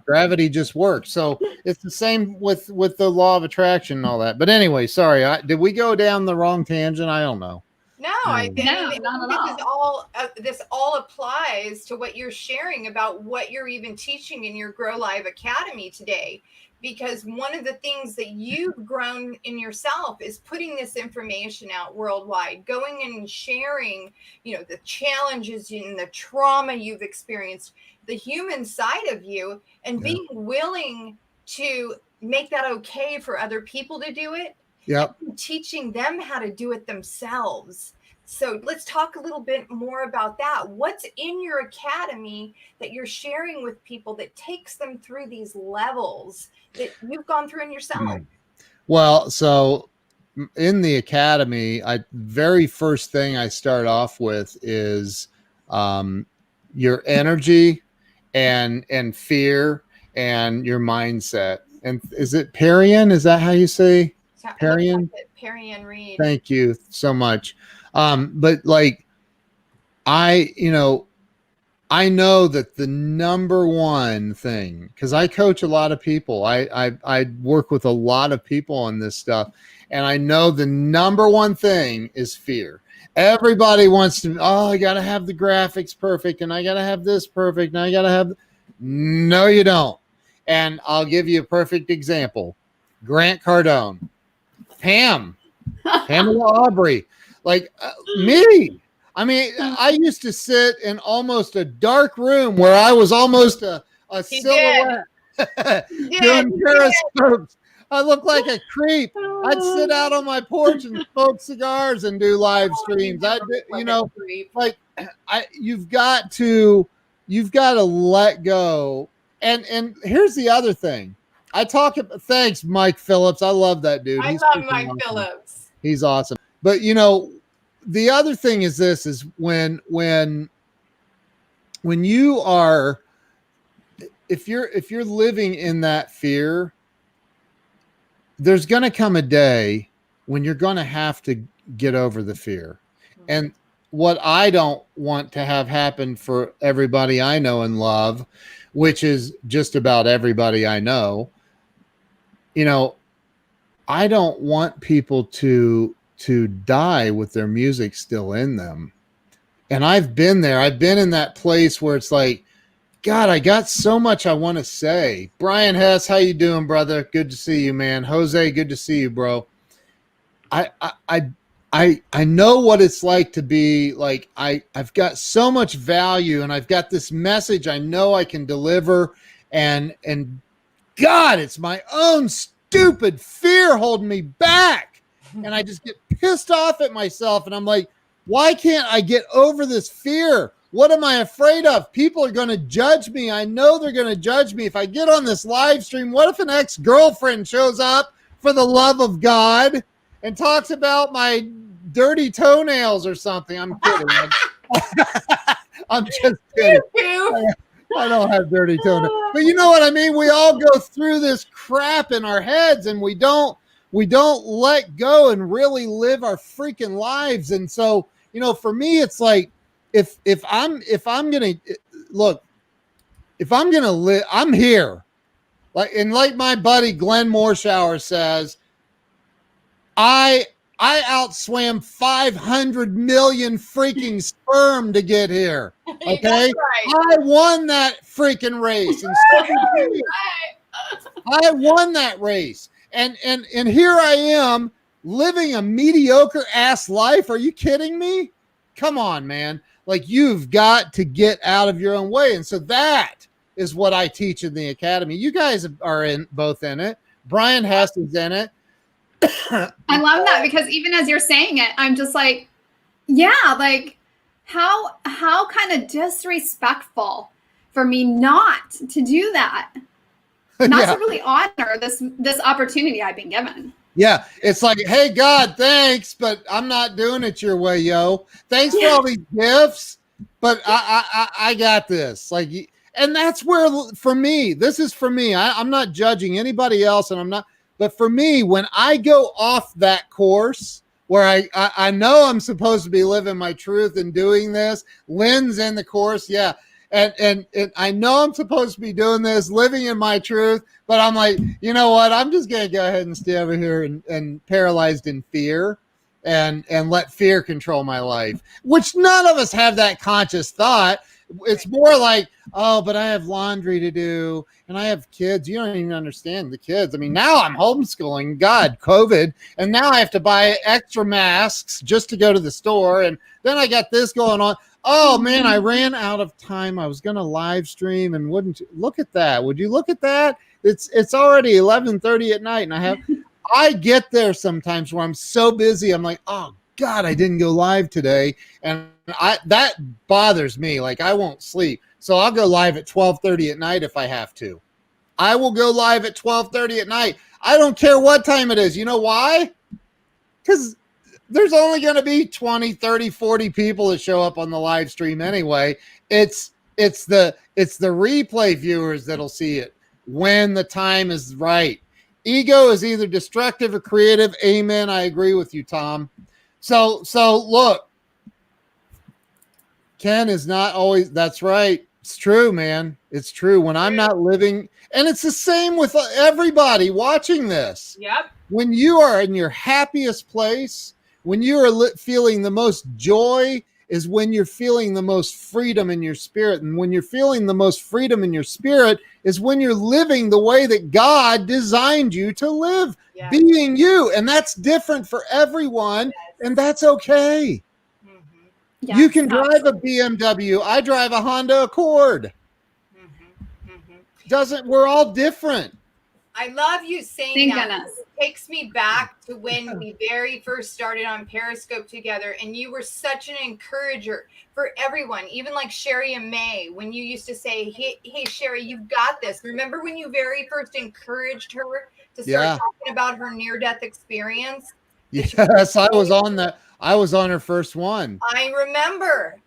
Gravity just works. So it's the same with the law of attraction and all that. But anyway, sorry, did we go down the wrong tangent? I don't know. No, I think not at all. This all applies to what you're sharing about what you're even teaching in your Grow Live Academy today. Because one of the things that you've grown in yourself is putting this information out worldwide, going and sharing, the challenges and the trauma you've experienced, the human side of you, and being willing to make that okay for other people to do it. Yep. Teaching them how to do it themselves. So let's talk a little bit more about that. What's in your academy that you're sharing with people that takes them through these levels that you've gone through in yourself? Well, so in the academy, very first thing I start off with is your energy and fear and your mindset. And is it Parian? Is that how you say? Parian? Parian Reed. Thank you so much. But like, I know that the number one thing, because I coach a lot of people, I work with a lot of people on this stuff, and I know the number one thing is fear. Everybody wants to, I got to have the graphics perfect, and I got to have this perfect, and I got to have, no, you don't. And I'll give you a perfect example. Grant Cardone. Pamela Aubrey, like me. I mean, I used to sit in almost a dark room where I was almost a silhouette doing periscopes. I looked like a creep. I'd sit out on my porch and smoke cigars and do live streams. You've got to let go. And here's the other thing. Thanks, Mike Phillips. I love that dude. I He's love freaking Mike awesome. Phillips. He's awesome. But the other thing is this is when you are, if you're living in that fear, there's going to come a day when you're going to have to get over the fear. And what I don't want to have happen for everybody I know and love, which is just about everybody I know, I don't want people to die with their music still in them. And I've been there. I've been in that place where it's like, God, I got so much I want to say. Brian Hess, how you doing, brother? Good to see you, man. Jose, good to see you, bro. I know what it's like to be like, I've got so much value and I've got this message I know I can deliver, and God, it's my own stupid fear holding me back. And I just get pissed off at myself, and I'm like, why can't I get over this fear? What am I afraid of? People are going to judge me. I know they're going to judge me. If I get on this live stream, what if an ex-girlfriend shows up for the love of God and talks about my dirty toenails or something? I'm kidding. I'm just kidding. I don't have dirty toenails. But you know what I mean? We all go through this crap in our heads, and we don't let go and really live our freaking lives. And so, for me, it's like, if I'm gonna live, I'm here. Like my buddy Glenn Morshower says, I outswam 500 million freaking sperm to get here. Okay, right. I won that freaking race, and so did you. I won that race, and here I am living a mediocre ass life. Are you kidding me? Come on, man. Like, you've got to get out of your own way. And so that is what I teach in the academy. You guys are both in it. Brian Hess is in it. I love that, because even as you're saying it, I'm just like, yeah, like how kind of disrespectful for me not to do that. Not to really honor this opportunity I've been given. Yeah, it's like, hey, God, thanks, but I'm not doing it your way, yo. Thanks for all these gifts, but I got this. Like, and that's where, for me, this is for me. I'm not judging anybody else, and I'm not. But for me, when I go off that course where I know I'm supposed to be living my truth and doing this, Lynn's in the course, yeah. And I know I'm supposed to be doing this, living in my truth, but I'm like, you know what? I'm just going to go ahead and stay over here and paralyzed in fear and let fear control my life, which none of us have that conscious thought. It's more like, oh, but I have laundry to do and I have kids. You don't even understand the kids. I mean, now I'm homeschooling, God, COVID, and now I have to buy extra masks just to go to the store. And then I got this going on. Oh man, I ran out of time. I was going to live stream, and wouldn't you look at that? Would you look at that? It's already 11:30 at night, and I get there sometimes where I'm so busy. I'm like, oh God, I didn't go live today, and that bothers me. Like, I won't sleep, so I'll go live at 12:30 at night if I have to. I will go live at 12:30 at night. I don't care what time it is. You know why? Because there's only going to be 20, 30, 40 people that show up on the live stream anyway. It's the replay viewers that'll see it when the time is right. Ego is either destructive or creative. Amen. I agree with you, Tom. So look, Ken is not always, that's right. It's true, man. It's true. When I'm not living, and it's the same with everybody watching this. Yep. When you are in your happiest place, when you are feeling the most joy, is when you're feeling the most freedom in your spirit. And when you're feeling the most freedom in your spirit is when you're living the way that God designed you to live, being you. And that's different for everyone. And that's okay. Mm-hmm. Yes, you can drive a BMW. I drive a Honda Accord. Mm-hmm. Mm-hmm. We're all different. I love you saying Thank that. goodness. takes me back to when we very first started on Periscope together, and you were such an encourager for everyone, even like Sherry and May, when you used to say, hey Sherry, you've got this. Remember when you very first encouraged her to start talking about her near-death experience? Yes, I was on her first one. I remember,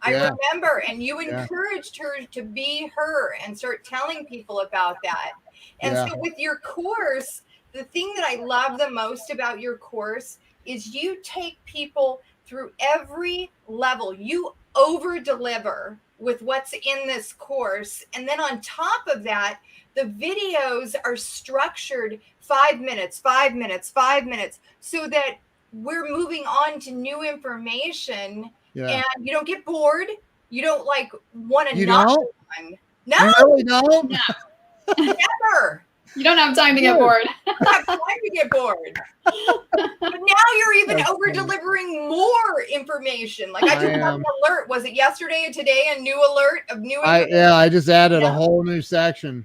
and you encouraged her to be her and start telling people about that. And so with your course, the thing that I love the most about your course is you take people through every level. You over deliver with what's in this course. And then on top of that, the videos are structured 5 minutes, 5 minutes, 5 minutes, so that we're moving on to new information, and you don't get bored. You don't like want to not go on. No, you really don't. No. Never. You don't have time to get bored. You don't have time to get bored. But now you're even over delivering more information. Like I just got an alert. Was it yesterday or today? A new alert of new information? I just added a whole new section.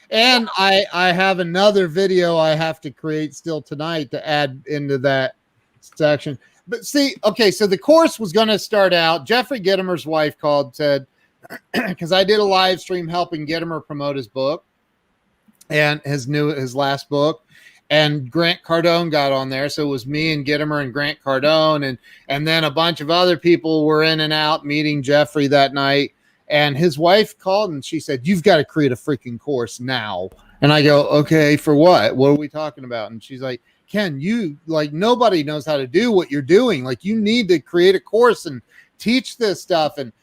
And I have another video I have to create still tonight to add into that section. But see, okay, so the course was going to start out. Jeffrey Gitomer's wife called, said, because I did a live stream helping Gitomer promote his book and his last book, and Grant Cardone got on there. So it was me and Gitomer and Grant Cardone, and then a bunch of other people were in and out meeting Jeffrey that night. And his wife called and she said, "You've got to create a freaking course now." And I go, "Okay, for what? What are we talking about?" And she's like, "Ken, you like nobody knows how to do what you're doing. Like you need to create a course and teach this stuff." And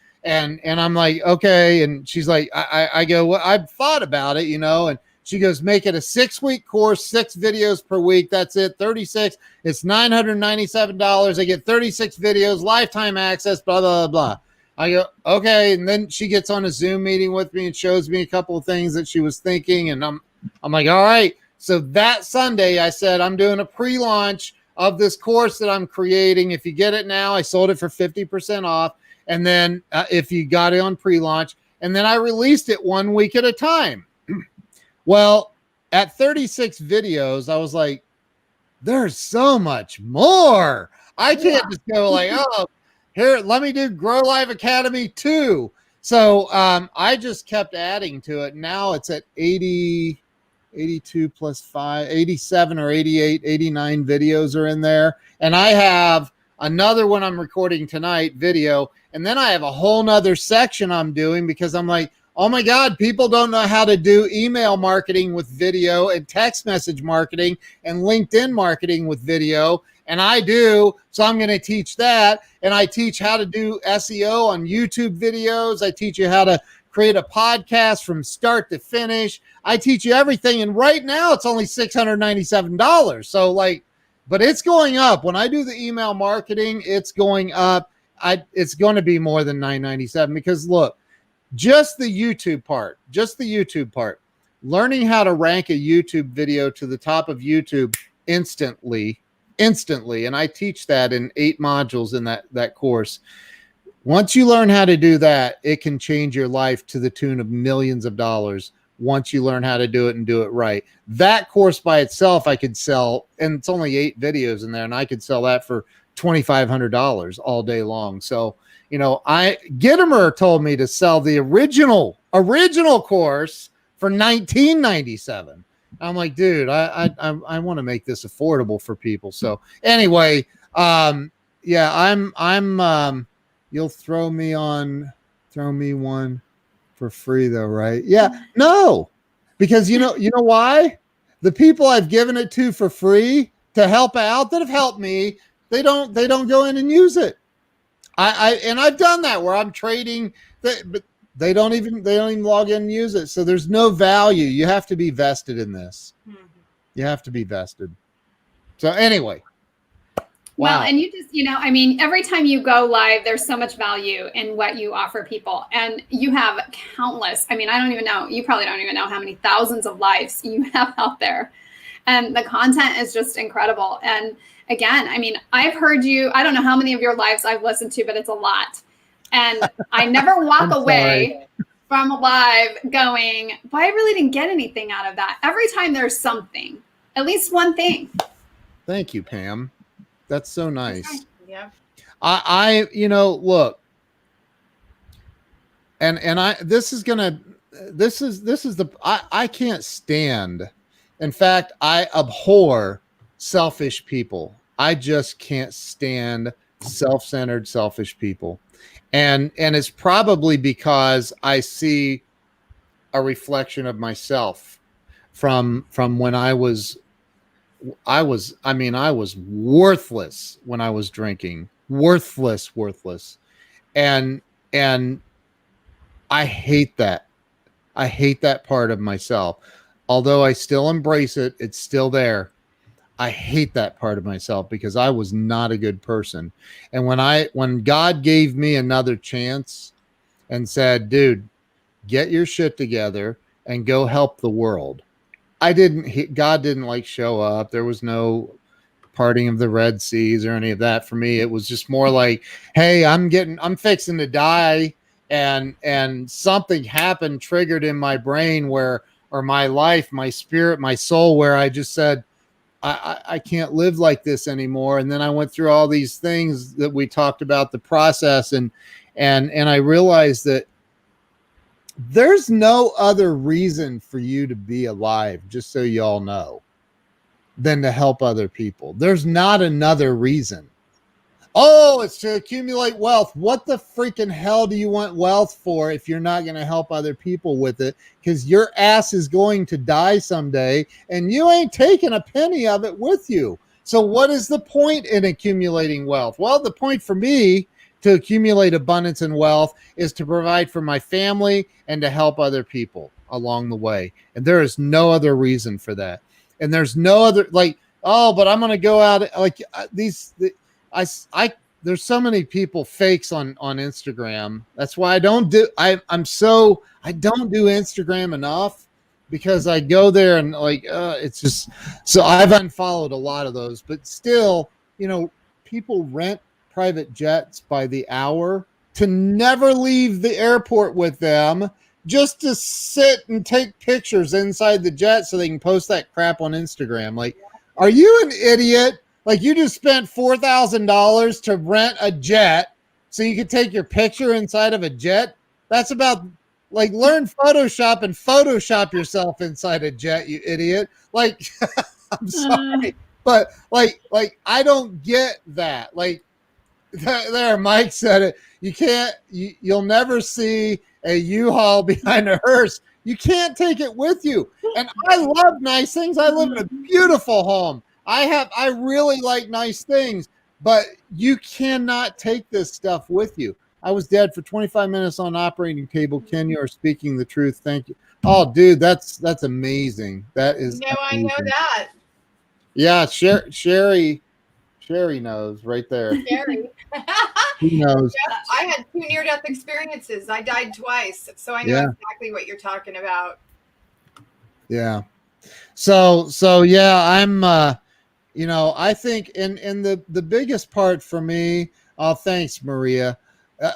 I'm like, "Okay." And she's like, I go, "Well, I've thought about it, you know." And she goes, "Make it a 6-week course, 6 videos per week. That's it. 36. It's $997. I get 36 videos, lifetime access, blah, blah, blah." I go, "Okay." And then she gets on a Zoom meeting with me and shows me a couple of things that she was thinking. And I'm like, "All right." So that Sunday I said, "I'm doing a pre-launch of this course that I'm creating. If you get it now," I sold it for 50% off. And then if you got it on pre-launch, and then I released it 1 week at a time. Well, at 36 videos, I was like, there's so much more. I can't just go like, "Oh, here, let me do Grow Live Academy 2. So I just kept adding to it. Now it's at 82 plus 5, 87 or 88, 89 videos are in there. And I have another one I'm recording tonight, video. And then I have a whole nother section I'm doing because I'm like, oh my God, people don't know how to do email marketing with video and text message marketing and LinkedIn marketing with video. And I do. So I'm going to teach that. And I teach how to do SEO on YouTube videos. I teach you how to create a podcast from start to finish. I teach you everything. And right now it's only $697. So like, but it's going up. When I do the email marketing, it's going up. It's going to be more than $997 because look, just the YouTube part, learning how to rank a YouTube video to the top of YouTube instantly. And I teach that in 8 modules in that course. Once you learn how to do that, it can change your life to the tune of millions of dollars. Once you learn how to do it and do it right. That course by itself, I could sell, and it's only 8 videos in there, and I could sell that for $2,500 all day long. So, you know, Gitomer told me to sell the original course for $1997. I'm like, dude, I want to make this affordable for people. So anyway, you'll throw me one for free though, right? Yeah, no, because you know why? The people I've given it to for free to help out that have helped me, they don't go in and use it. I've done that where I'm trading, but they don't even log in and use it. So there's no value. You have to be vested in this. Mm-hmm. You have to be vested. So anyway. Wow. Well, and you just, I mean, every time you go live, there's so much value in what you offer people. And you have countless, I mean, I don't even know, you probably don't even know how many thousands of lives you have out there. And the content is just incredible. And again, I mean, I've heard you, I don't know how many of your lives I've listened to, but it's a lot. And I never walk away from a live going, well, I really didn't get anything out of that. Every time there's something, at least one thing. Thank you, Pam. That's so nice. Yeah. I look, and this is the I can't stand. In fact, I abhor selfish people. I just can't stand self-centered, selfish people. And it's probably because I see a reflection of myself from when I was worthless when I was drinking. Worthless. And I hate that. I hate that part of myself. Although I still embrace it, it's still there. I hate that part of myself because I was not a good person. And when God gave me another chance and said, dude, get your shit together and go help the world. God didn't like show up. There was no parting of the Red Seas or any of that for me. It was just more like, hey, I'm fixing to die. And something happened, triggered in my brain or my life, my spirit, my soul, where I just said, I can't live like this anymore. And then I went through all these things that we talked about, the process, and I realized that there's no other reason for you to be alive, just so y'all know, than to help other people. There's not another reason. Oh, it's to accumulate wealth. What the freaking hell do you want wealth for if you're not going to help other people with it? Because your ass is going to die someday and you ain't taking a penny of it with you. So what is the point in accumulating wealth? Well, the point for me to accumulate abundance and wealth is to provide for my family and to help other people along the way. And there is no other reason for that. And there's no other, like, oh, but I'm going to go out like there's so many people fakes on Instagram. That's why I don't do Instagram enough, because I go there and it's just, so I've unfollowed a lot of those. But still, people rent private jets by the hour to never leave the airport with them, just to sit and take pictures inside the jet so they can post that crap on Instagram. Like, are you an idiot? Like, you just spent $4,000 to rent a jet so you could take your picture inside of a jet? That's about, like, learn Photoshop and Photoshop yourself inside a jet, you idiot. Like, I'm sorry. But, like, I don't get that. Like, there, Mike said it. You'll never see a U-Haul behind a hearse. You can't take it with you. And I love nice things. I live in a beautiful home. I really like nice things, but you cannot take this stuff with you. I was dead for 25 minutes on operating table. Ken, you are speaking the truth. Thank you. Oh, dude, that's amazing. That is amazing. I know that. Yeah, Sherry knows right there. Sherry. He knows. I had 2 near-death experiences. I died twice, so I know exactly what you're talking about. Yeah. So yeah, I'm I think in the biggest part for me, thanks, Maria.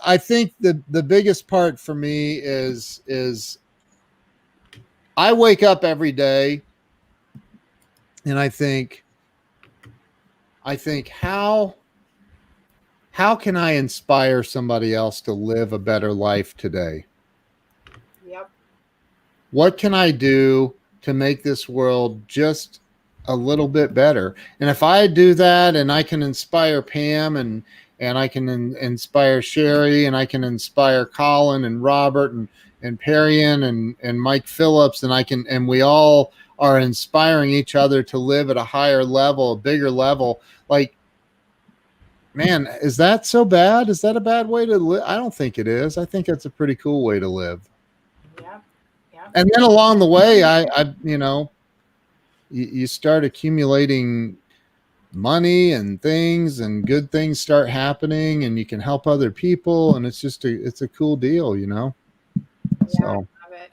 I think the biggest part for me is I wake up every day and I think how can I inspire somebody else to live a better life today? Yep. What can I do to make this world just a little bit better? And if I do that, and I can inspire Pam, and I can inspire Sherry, and I can inspire Colin and Robert and Perrian and Mike Phillips, and we all are inspiring each other to live at a higher level, a bigger level. Like, man, is that so bad? Is that a bad way to live? I don't think it is. I think it's a pretty cool way to live. Yeah. And then along the way, you start accumulating money and things, and good things start happening, and you can help other people, and it's just it's a cool deal, Yeah, So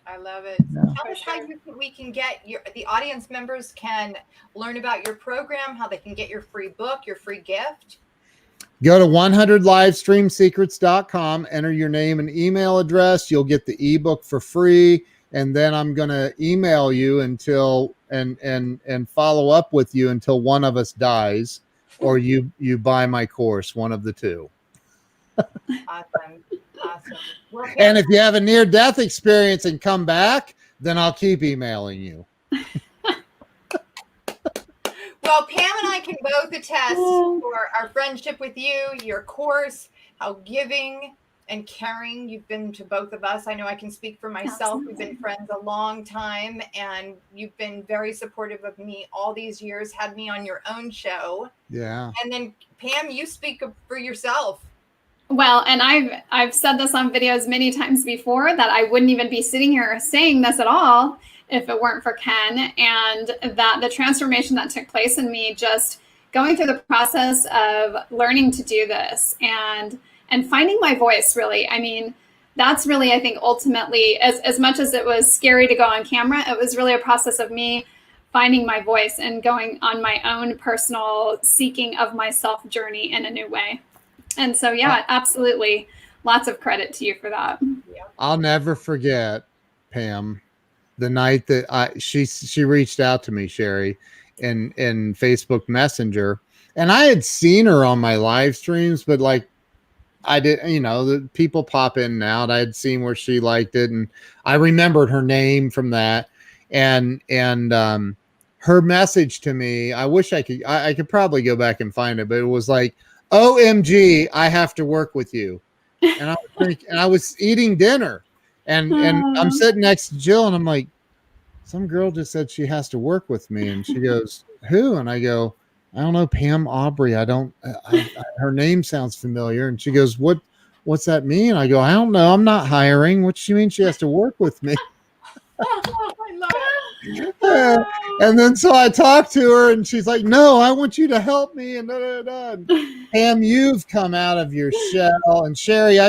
I love it. Yeah. Tell us how we can get the audience members can learn about your program, how they can get your free book, your free gift. Go to 100livestreamsecrets.com, enter your name and email address. You'll get the ebook for free. and then I'm going to email you until and follow up with you until one of us dies, or you buy my course, one of the two. Awesome. Well, And if you have a near-death experience and come back, then I'll keep emailing you. Well, Pam and I can both attest for our friendship with you, your course, how giving and caring you've been to both of us. I know I can speak for myself. We've been friends a long time, and you've been very supportive of me all these years, had me on your own show. Yeah. And then, Pam, you speak for yourself. Well, and I've said this on videos many times before that I wouldn't even be sitting here saying this at all if it weren't for Ken, and that the transformation that took place in me just going through the process of learning to do this and finding my voice, really. I mean, that's really, I think, ultimately, as much as it was scary to go on camera, it was really a process of me finding my voice and going on my own personal seeking of myself journey in a new way. And so, yeah, absolutely. Lots of credit to you for that. I'll never forget, Pam, the night that she reached out to me, Sherry, in Facebook Messenger, and I had seen her on my live streams, but like I did, the people pop in and out. I had seen where she liked it, and I remembered her name from that, and her message to me. I wish I could probably go back and find it, but it was like, OMG, I have to work with you. And I was thinking, and I was eating dinner, and I'm sitting next to Jill, and I'm like, some girl just said she has to work with me, and she goes, who? And I go, I don't know, Pam Aubrey. Her name sounds familiar. And she goes, what's that mean? I go, I don't know. I'm not hiring. What she mean? She has to work with me. I love it. And then so I talked to her, and she's like, no, I want you to help me. And Pam, you've come out of your shell. And Sherry,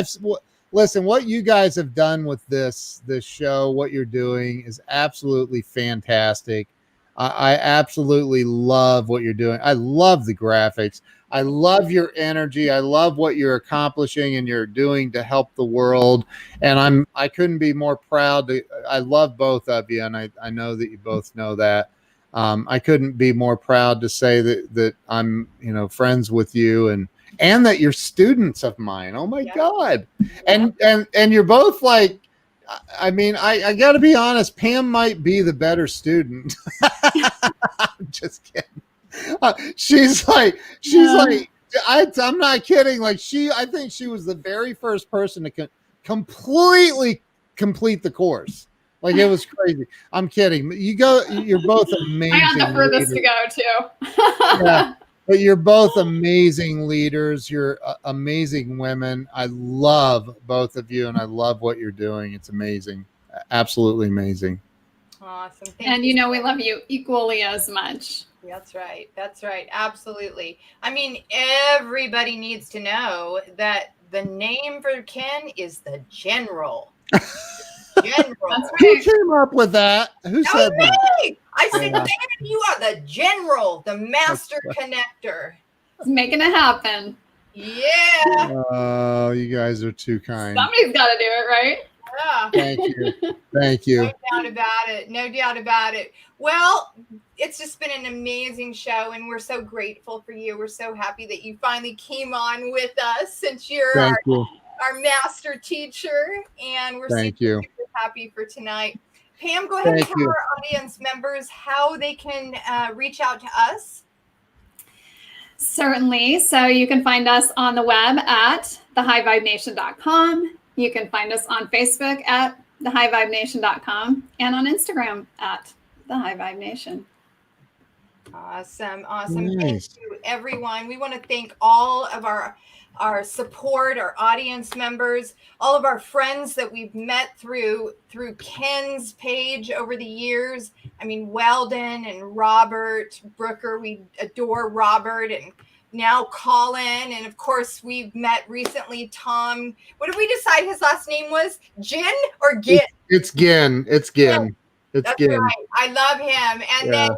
listen, what you guys have done with this show, what you're doing is absolutely fantastic. I absolutely love what you're doing. I love the graphics. I love your energy. I love what you're accomplishing and you're doing to help the world. And I couldn't be more proud. I love both of you, and I know that you both know that. I couldn't be more proud to say that I'm friends with you and that you're students of mine. Oh my God. And you're both like, I mean, I got to be honest, Pam might be the better student. I'm just kidding. She's like, I'm not kidding. Like I think she was the very first person to completely complete the course. Like it was crazy. I'm kidding. You're both amazing. I got the furthest to go too. Yeah. But you're both amazing leaders. You're amazing women. I love both of you, and I love what you're doing. It's amazing. Absolutely amazing. Awesome. And we love you equally as much. That's right. That's right. Absolutely. I mean, everybody needs to know that the name for Ken is the General. General. That's Who right. came up with that? Who said that? Me. I said, man, you are the General, the master connector. It's making it happen. Yeah. Oh, you guys are too kind. Somebody's got to do it, right? Yeah. Thank you. Thank you. No doubt about it. No doubt about it. Well, it's just been an amazing show, and we're so grateful for you. We're so happy that you finally came on with us, since you're our master teacher, and we're super happy for tonight. Pam, go ahead and tell our audience members how they can reach out to us. Certainly. So you can find us on the web at thehighvibenation.com. You can find us on Facebook at thehighvibenation.com and on Instagram at thehighvibenation. Awesome. Nice. Thank you, everyone. We want to thank all of our support, our audience members, all of our friends that we've met through Ken's page over the years. I mean, Weldon and Robert Brooker, we adore Robert, and now Colin, and of course we've met recently Tom. What did we decide his last name was? Gin or Gin? It's Gin. It's Gin. It's That's Gin. right. I love him. And then,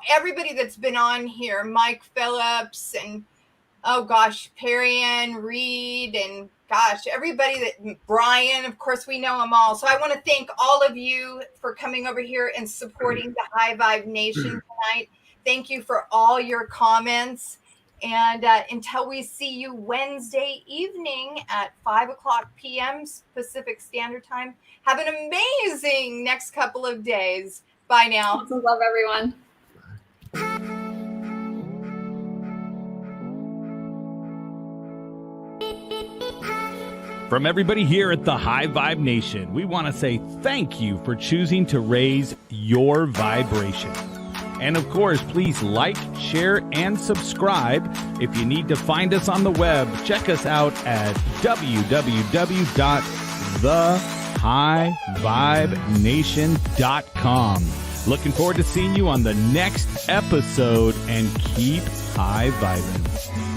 everybody that's been on here, Mike Phillips and Oh gosh, Perry Ann, Reed, and gosh, everybody that Brian, of course, we know them all. So I want to thank all of you for coming over here and supporting the High Vibe Nation tonight. Thank you for all your comments. And until we see you Wednesday evening at 5:00 p.m. Pacific Standard Time, have an amazing next couple of days. Bye now. Love everyone. From everybody here at the High Vibe Nation, we want to say thank you for choosing to raise your vibration. And of course, please like, share, and subscribe. If you need to find us on the web, check us out at www.thehighvibenation.com. Looking forward to seeing you on the next episode, and keep high vibing.